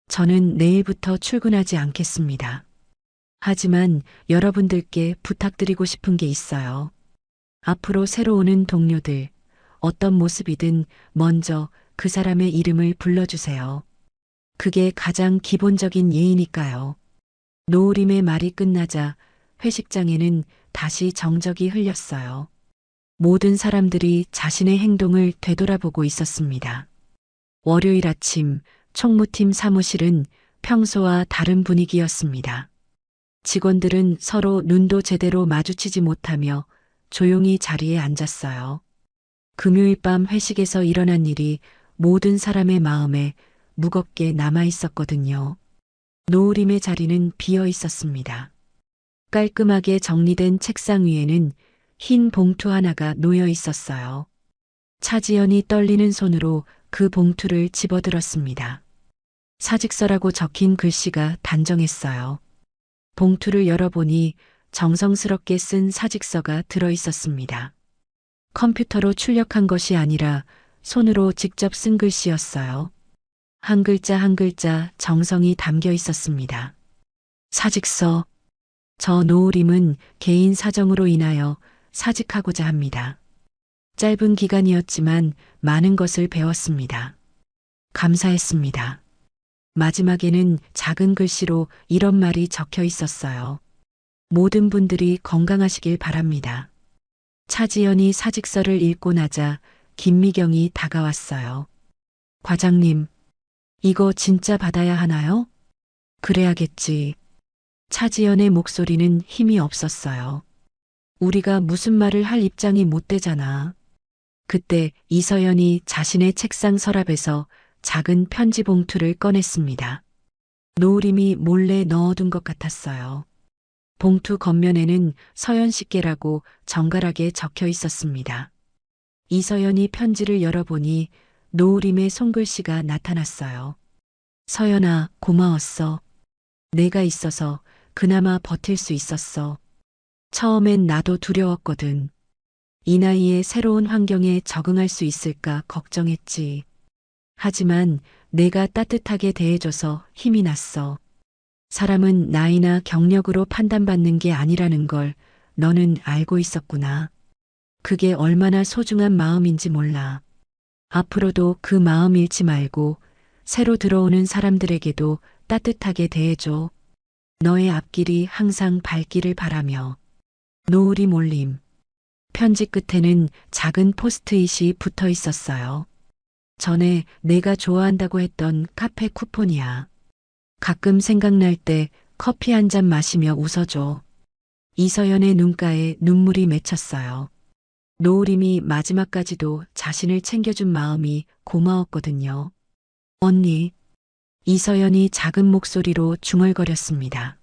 저는 내일부터 출근하지 않겠습니다. 하지만 여러분들께 부탁드리고 싶은 게 있어요. 앞으로 새로 오는 동료들, 어떤 모습이든 먼저 그 사람의 이름을 불러주세요. 그게 가장 기본적인 예의니까요. 노을임의 말이 끝나자 회식장에는 다시 정적이 흘렸어요. 모든 사람들이 자신의 행동을 되돌아보고 있었습니다. 월요일 아침 총무팀 사무실은 평소와 다른 분위기였습니다. 직원들은 서로 눈도 제대로 마주치지 못하며 조용히 자리에 앉았어요. 금요일 밤 회식에서 일어난 일이 모든 사람의 마음에 무겁게 남아 있었거든요. 노을임의 자리는 비어 있었습니다. 깔끔하게 정리된 책상 위에는 흰 봉투 하나가 놓여 있었어요. 차지연이 떨리는 손으로 그 봉투를 집어들었습니다. 사직서라고 적힌 글씨가 단정했어요. 봉투를 열어보니 정성스럽게 쓴 사직서가 들어 있었습니다. 컴퓨터로 출력한 것이 아니라 손으로 직접 쓴 글씨였어요. 한 글자 한 글자 정성이 담겨 있었습니다. 사직서. 저 노을임은 개인 사정으로 인하여 사직하고자 합니다. 짧은 기간이었지만 많은 것을 배웠습니다. 감사했습니다. 마지막에는 작은 글씨로 이런 말이 적혀 있었어요. 모든 분들이 건강하시길 바랍니다. 차지연이 사직서를 읽고 나자 김미경이 다가왔어요. 과장님, 이거 진짜 받아야 하나요? 그래야겠지. 차지연의 목소리는 힘이 없었어요. 우리가 무슨 말을 할 입장이 못 되잖아. 그때 이서연이 자신의 책상 서랍에서 작은 편지 봉투를 꺼냈습니다. 노을임이 몰래 넣어둔 것 같았어요. 봉투 겉면에는 서연 씨께라고 정갈하게 적혀 있었습니다. 이서연이 편지를 열어보니 노을임의 손글씨가 나타났어요. 서연아, 고마웠어. 내가 있어서 그나마 버틸 수 있었어. 처음엔 나도 두려웠거든. 이 나이에 새로운 환경에 적응할 수 있을까 걱정했지. 하지만 내가 따뜻하게 대해줘서 힘이 났어. 사람은 나이나 경력으로 판단받는 게 아니라는 걸 너는 알고 있었구나. 그게 얼마나 소중한 마음인지 몰라. 앞으로도 그 마음 잃지 말고 새로 들어오는 사람들에게도 따뜻하게 대해줘. 너의 앞길이 항상 밝기를 바라며. 노을이 몰림. 편지 끝에는 작은 포스트잇이 붙어 있었어요. 전에 내가 좋아한다고 했던 카페 쿠폰이야. 가끔 생각날 때 커피 한 잔 마시며 웃어줘. 이서연의 눈가에 눈물이 맺혔어요. 노을임이 마지막까지도 자신을 챙겨준 마음이 고마웠거든요. 언니. 이서연이 작은 목소리로 중얼거렸습니다.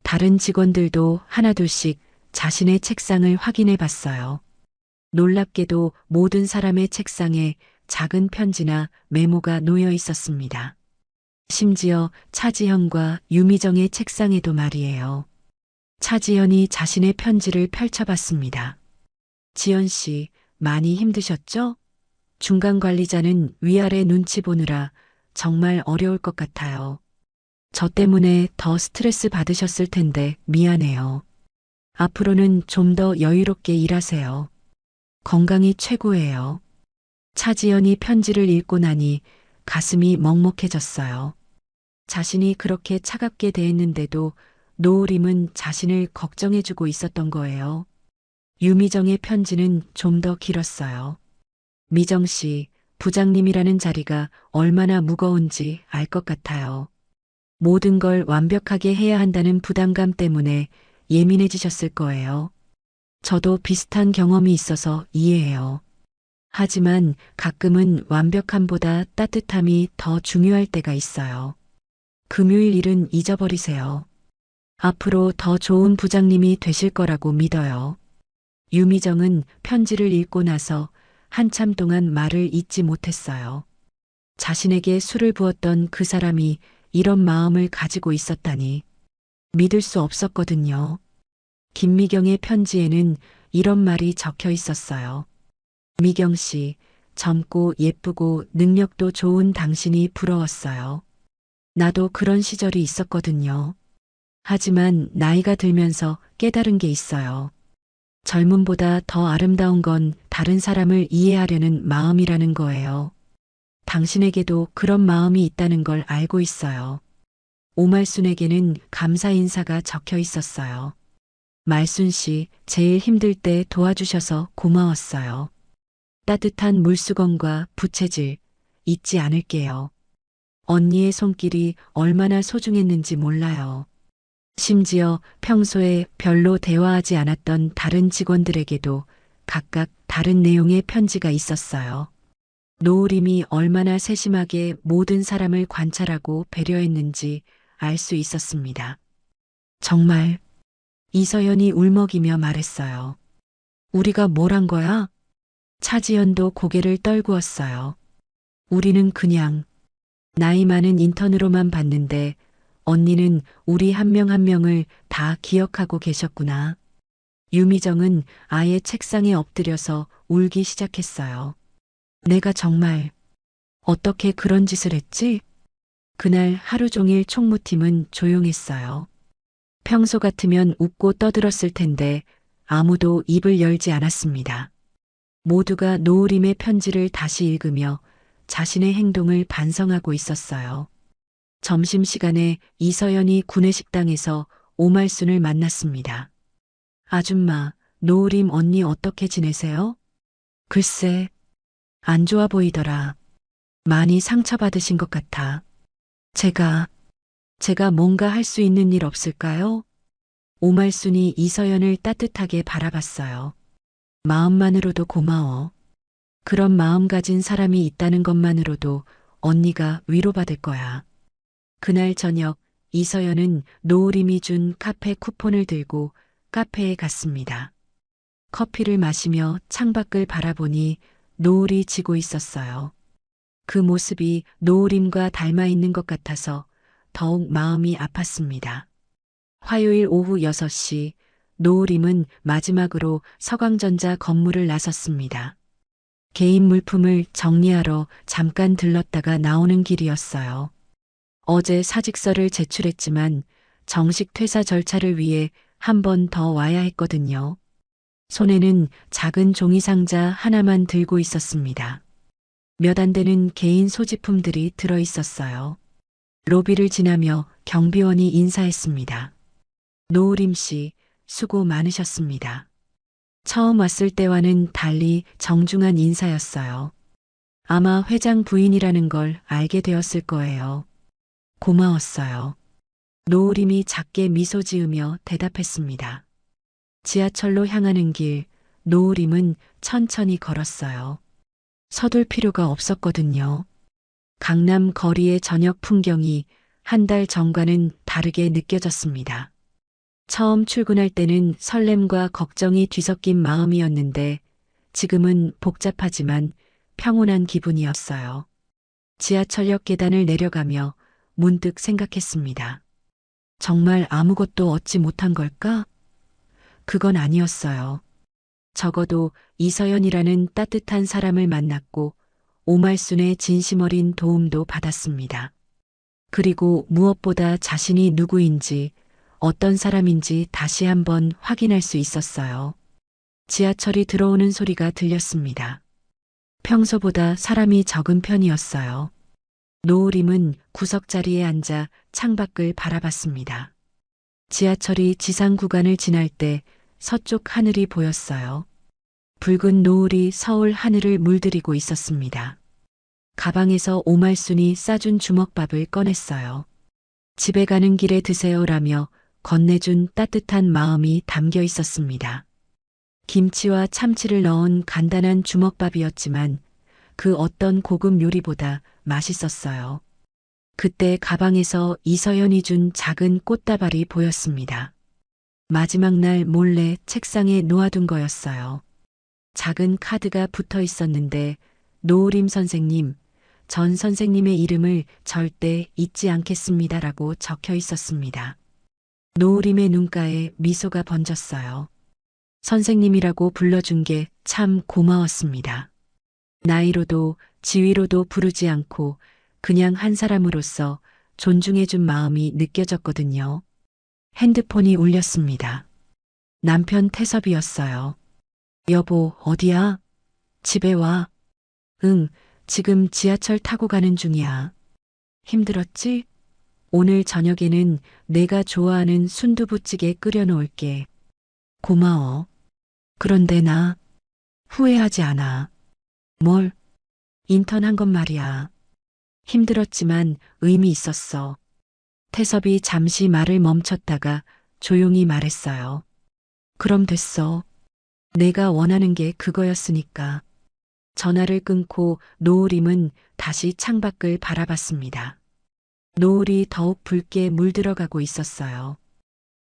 다른 직원들도 하나둘씩 자신의 책상을 확인해 봤어요. 놀랍게도 모든 사람의 책상에 작은 편지나 메모가 놓여 있었습니다. 심지어 차지현과 유미정의 책상에도 말이에요. 차지현이 자신의 편지를 펼쳐봤습니다. 지연 씨, 많이 힘드셨죠? 중간 관리자는 위아래 눈치 보느라 정말 어려울 것 같아요. 저 때문에 더 스트레스 받으셨을 텐데 미안해요. 앞으로는 좀 더 여유롭게 일하세요. 건강이 최고예요. 차지연이 편지를 읽고 나니 가슴이 먹먹해졌어요. 자신이 그렇게 차갑게 대했는데도 노을임은 자신을 걱정해주고 있었던 거예요. 유미정의 편지는 좀 더 길었어요. 미정 씨, 부장님이라는 자리가 얼마나 무거운지 알 것 같아요. 모든 걸 완벽하게 해야 한다는 부담감 때문에 예민해지셨을 거예요. 저도 비슷한 경험이 있어서 이해해요. 하지만 가끔은 완벽함보다 따뜻함이 더 중요할 때가 있어요. 금요일 일은 잊어버리세요. 앞으로 더 좋은 부장님이 되실 거라고 믿어요. 유미정은 편지를 읽고 나서 한참 동안 말을 잇지 못했어요. 자신에게 술을 부었던 그 사람이 이런 마음을 가지고 있었다니 믿을 수 없었거든요. 김미경의 편지에는 이런 말이 적혀 있었어요. 미경 씨, 젊고 예쁘고 능력도 좋은 당신이 부러웠어요. 나도 그런 시절이 있었거든요. 하지만 나이가 들면서 깨달은 게 있어요. 젊음보다 더 아름다운 건 다른 사람을 이해하려는 마음이라는 거예요. 당신에게도 그런 마음이 있다는 걸 알고 있어요. 오말순에게는 감사 인사가 적혀 있었어요. 말순 씨, 제일 힘들 때 도와주셔서 고마웠어요. 따뜻한 물수건과 부채질 잊지 않을게요. 언니의 손길이 얼마나 소중했는지 몰라요. 심지어 평소에 별로 대화하지 않았던 다른 직원들에게도 각각 다른 내용의 편지가 있었어요. 노을임이 얼마나 세심하게 모든 사람을 관찰하고 배려했는지 알 수 있었습니다. 정말 이서연이 울먹이며 말했어요. 우리가 뭘 한 거야? 차지연도 고개를 떨구었어요. 우리는 그냥 나이 많은 인턴으로만 봤는데 언니는 우리 한 명 한 명을 다 기억하고 계셨구나. 유미정은 아예 책상에 엎드려서 울기 시작했어요. 내가 정말 어떻게 그런 짓을 했지? 그날 하루 종일 총무팀은 조용했어요. 평소 같으면 웃고 떠들었을 텐데 아무도 입을 열지 않았습니다. 모두가 노을임의 편지를 다시 읽으며 자신의 행동을 반성하고 있었어요. 점심시간에 이서연이 구내식당에서 오말순을 만났습니다. 아줌마, 노을임 언니 어떻게 지내세요? 글쎄, 안 좋아 보이더라. 많이 상처받으신 것 같아. 제가 뭔가 할 수 있는 일 없을까요? 오말순이 이서연을 따뜻하게 바라봤어요. 마음만으로도 고마워. 그런 마음 가진 사람이 있다는 것만으로도 언니가 위로받을 거야. 그날 저녁 이서연은 노을임이 준 카페 쿠폰을 들고 카페에 갔습니다. 커피를 마시며 창밖을 바라보니 노을이 지고 있었어요. 그 모습이 노을임과 닮아 있는 것 같아서 더욱 마음이 아팠습니다. 화요일 오후 6시 노을임은 마지막으로 서강전자 건물을 나섰습니다. 개인 물품을 정리하러 잠깐 들렀다가 나오는 길이었어요. 어제 사직서를 제출했지만 정식 퇴사 절차를 위해 한 번 더 와야 했거든요. 손에는 작은 종이 상자 하나만 들고 있었습니다. 몇 안 되는 개인 소지품들이 들어 있었어요. 로비를 지나며 경비원이 인사했습니다. 노을임 씨, 수고 많으셨습니다. 처음 왔을 때와는 달리 정중한 인사였어요. 아마 회장 부인이라는 걸 알게 되었을 거예요. 고마웠어요. 노을임이 작게 미소 지으며 대답했습니다. 지하철로 향하는 길, 노을임은 천천히 걸었어요. 서둘 필요가 없었거든요. 강남 거리의 저녁 풍경이 한 달 전과는 다르게 느껴졌습니다. 처음 출근할 때는 설렘과 걱정이 뒤섞인 마음이었는데 지금은 복잡하지만 평온한 기분이었어요. 지하철역 계단을 내려가며 문득 생각했습니다. 정말 아무것도 얻지 못한 걸까? 그건 아니었어요. 적어도 이서연이라는 따뜻한 사람을 만났고 오말순의 진심 어린 도움도 받았습니다. 그리고 무엇보다 자신이 누구인지 어떤 사람인지 다시 한번 확인할 수 있었어요. 지하철이 들어오는 소리가 들렸습니다. 평소보다 사람이 적은 편이었어요. 노을임은 구석자리에 앉아 창밖을 바라봤습니다. 지하철이 지상 구간을 지날 때 서쪽 하늘이 보였어요. 붉은 노을이 서울 하늘을 물들이고 있었습니다. 가방에서 오말순이 싸준 주먹밥을 꺼냈어요. 집에 가는 길에 드세요라며 건네준 따뜻한 마음이 담겨 있었습니다. 김치와 참치를 넣은 간단한 주먹밥이었지만 그 어떤 고급 요리보다 맛있었어요. 그때 가방에서 이서연이 준 작은 꽃다발이 보였습니다. 마지막 날 몰래 책상에 놓아둔 거였어요. 작은 카드가 붙어 있었는데 노을임 선생님, 전 선생님의 이름을 절대 잊지 않겠습니다라고 적혀 있었습니다. 노을임의 눈가에 미소가 번졌어요. 선생님이라고 불러준 게 참 고마웠습니다. 나이로도 지위로도 부르지 않고 그냥 한 사람으로서 존중해준 마음이 느껴졌거든요. 핸드폰이 울렸습니다. 남편 태섭이었어요. 여보, 어디야? 집에 와. 응, 지금 지하철 타고 가는 중이야. 힘들었지? 오늘 저녁에는 내가 좋아하는 순두부찌개 끓여 놓을게. 고마워. 그런데 나 후회하지 않아. 뭘? 인턴 한 건 말이야. 힘들었지만 의미 있었어. 태섭이 잠시 말을 멈췄다가 조용히 말했어요. 그럼 됐어. 내가 원하는 게 그거였으니까. 전화를 끊고 노을임은 다시 창밖을 바라봤습니다. 노을이 더욱 붉게 물들어가고 있었어요.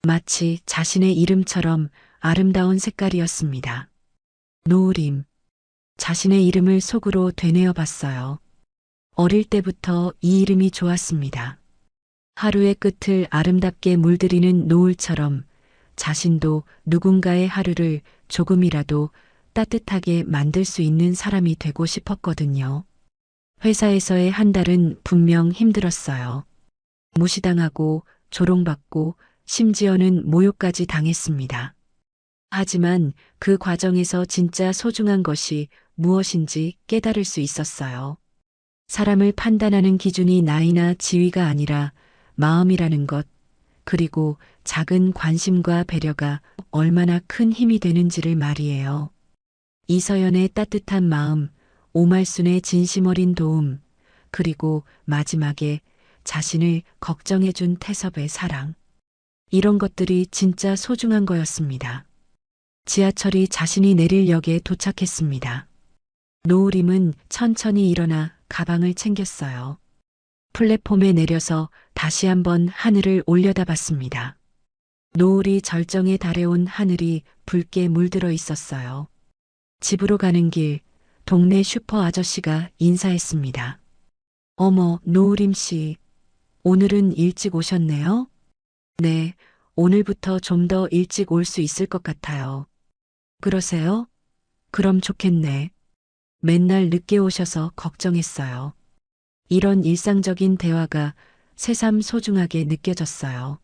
마치 자신의 이름처럼 아름다운 색깔이었습니다. 노을임. 자신의 이름을 속으로 되뇌어 봤어요. 어릴 때부터 이 이름이 좋았습니다. 하루의 끝을 아름답게 물들이는 노을처럼 자신도 누군가의 하루를 조금이라도 따뜻하게 만들 수 있는 사람이 되고 싶었거든요. 회사에서의 한 달은 분명 힘들었어요. 무시당하고 조롱받고 심지어는 모욕까지 당했습니다. 하지만 그 과정에서 진짜 소중한 것이 무엇인지 깨달을 수 있었어요. 사람을 판단하는 기준이 나이나 지위가 아니라 마음이라는 것, 그리고 작은 관심과 배려가 얼마나 큰 힘이 되는지를 말이에요. 이서연의 따뜻한 마음, 오말순의 진심 어린 도움, 그리고 마지막에 자신을 걱정해준 태섭의 사랑. 이런 것들이 진짜 소중한 거였습니다. 지하철이 자신이 내릴 역에 도착했습니다. 노을임은 천천히 일어나 가방을 챙겼어요. 플랫폼에 내려서 다시 한번 하늘을 올려다봤습니다. 노을이 절정에 달해온 하늘이 붉게 물들어 있었어요. 집으로 가는 길, 동네 슈퍼 아저씨가 인사했습니다. 어머, 노을임 씨. 오늘은 일찍 오셨네요? 네, 오늘부터 좀 더 일찍 올 수 있을 것 같아요. 그러세요? 그럼 좋겠네. 맨날 늦게 오셔서 걱정했어요. 이런 일상적인 대화가 새삼 소중하게 느껴졌어요.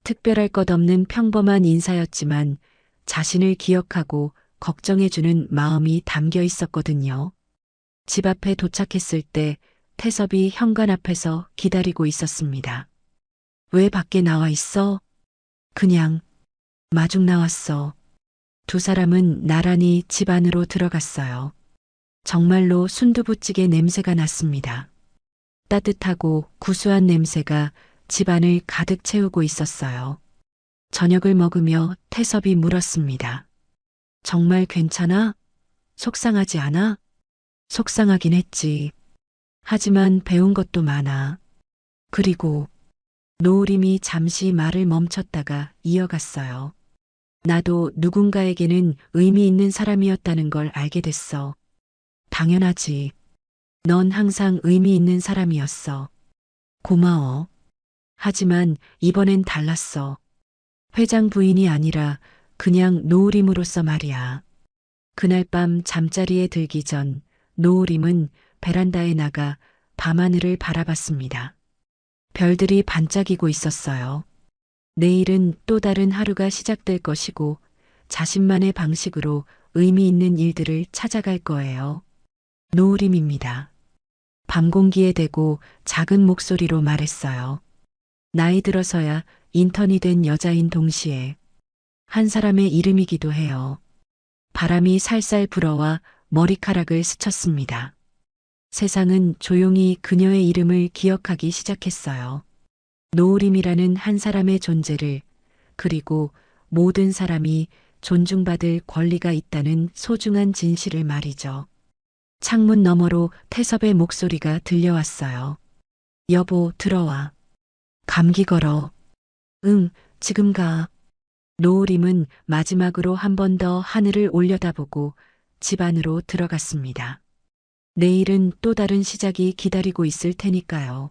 특별할 것 없는 평범한 인사였지만 자신을 기억하고 걱정해주는 마음이 담겨 있었거든요. 집 앞에 도착했을 때 태섭이 현관 앞에서 기다리고 있었습니다. 왜 밖에 나와 있어? 그냥 마중 나왔어. 두 사람은 나란히 집 안으로 들어갔어요. 정말로 순두부찌개 냄새가 났습니다. 따뜻하고 구수한 냄새가 집안을 가득 채우고 있었어요. 저녁을 먹으며 태섭이 물었습니다. 정말 괜찮아? 속상하지 않아? 속상하긴 했지. 하지만 배운 것도 많아. 그리고 노을임이 잠시 말을 멈췄다가 이어갔어요. 나도 누군가에게는 의미 있는 사람이었다는 걸 알게 됐어. 당연하지. 넌 항상 의미 있는 사람이었어. 고마워. 하지만 이번엔 달랐어. 회장 부인이 아니라 그냥 노을임으로서 말이야. 그날 밤 잠자리에 들기 전 노을임은 베란다에 나가 밤하늘을 바라봤습니다. 별들이 반짝이고 있었어요. 내일은 또 다른 하루가 시작될 것이고 자신만의 방식으로 의미 있는 일들을 찾아갈 거예요. 노을임입니다. 밤 공기에 대고 작은 목소리로 말했어요. 나이 들어서야 인턴이 된 여자인 동시에 한 사람의 이름이기도 해요. 바람이 살살 불어와 머리카락을 스쳤습니다. 세상은 조용히 그녀의 이름을 기억하기 시작했어요. 노을임이라는 한 사람의 존재를, 그리고 모든 사람이 존중받을 권리가 있다는 소중한 진실을 말이죠. 창문 너머로 태섭의 목소리가 들려왔어요. 여보, 들어와. 감기 걸어. 응, 지금 가. 노을임은 마지막으로 한 번 더 하늘을 올려다보고 집 안으로 들어갔습니다. 내일은 또 다른 시작이 기다리고 있을 테니까요.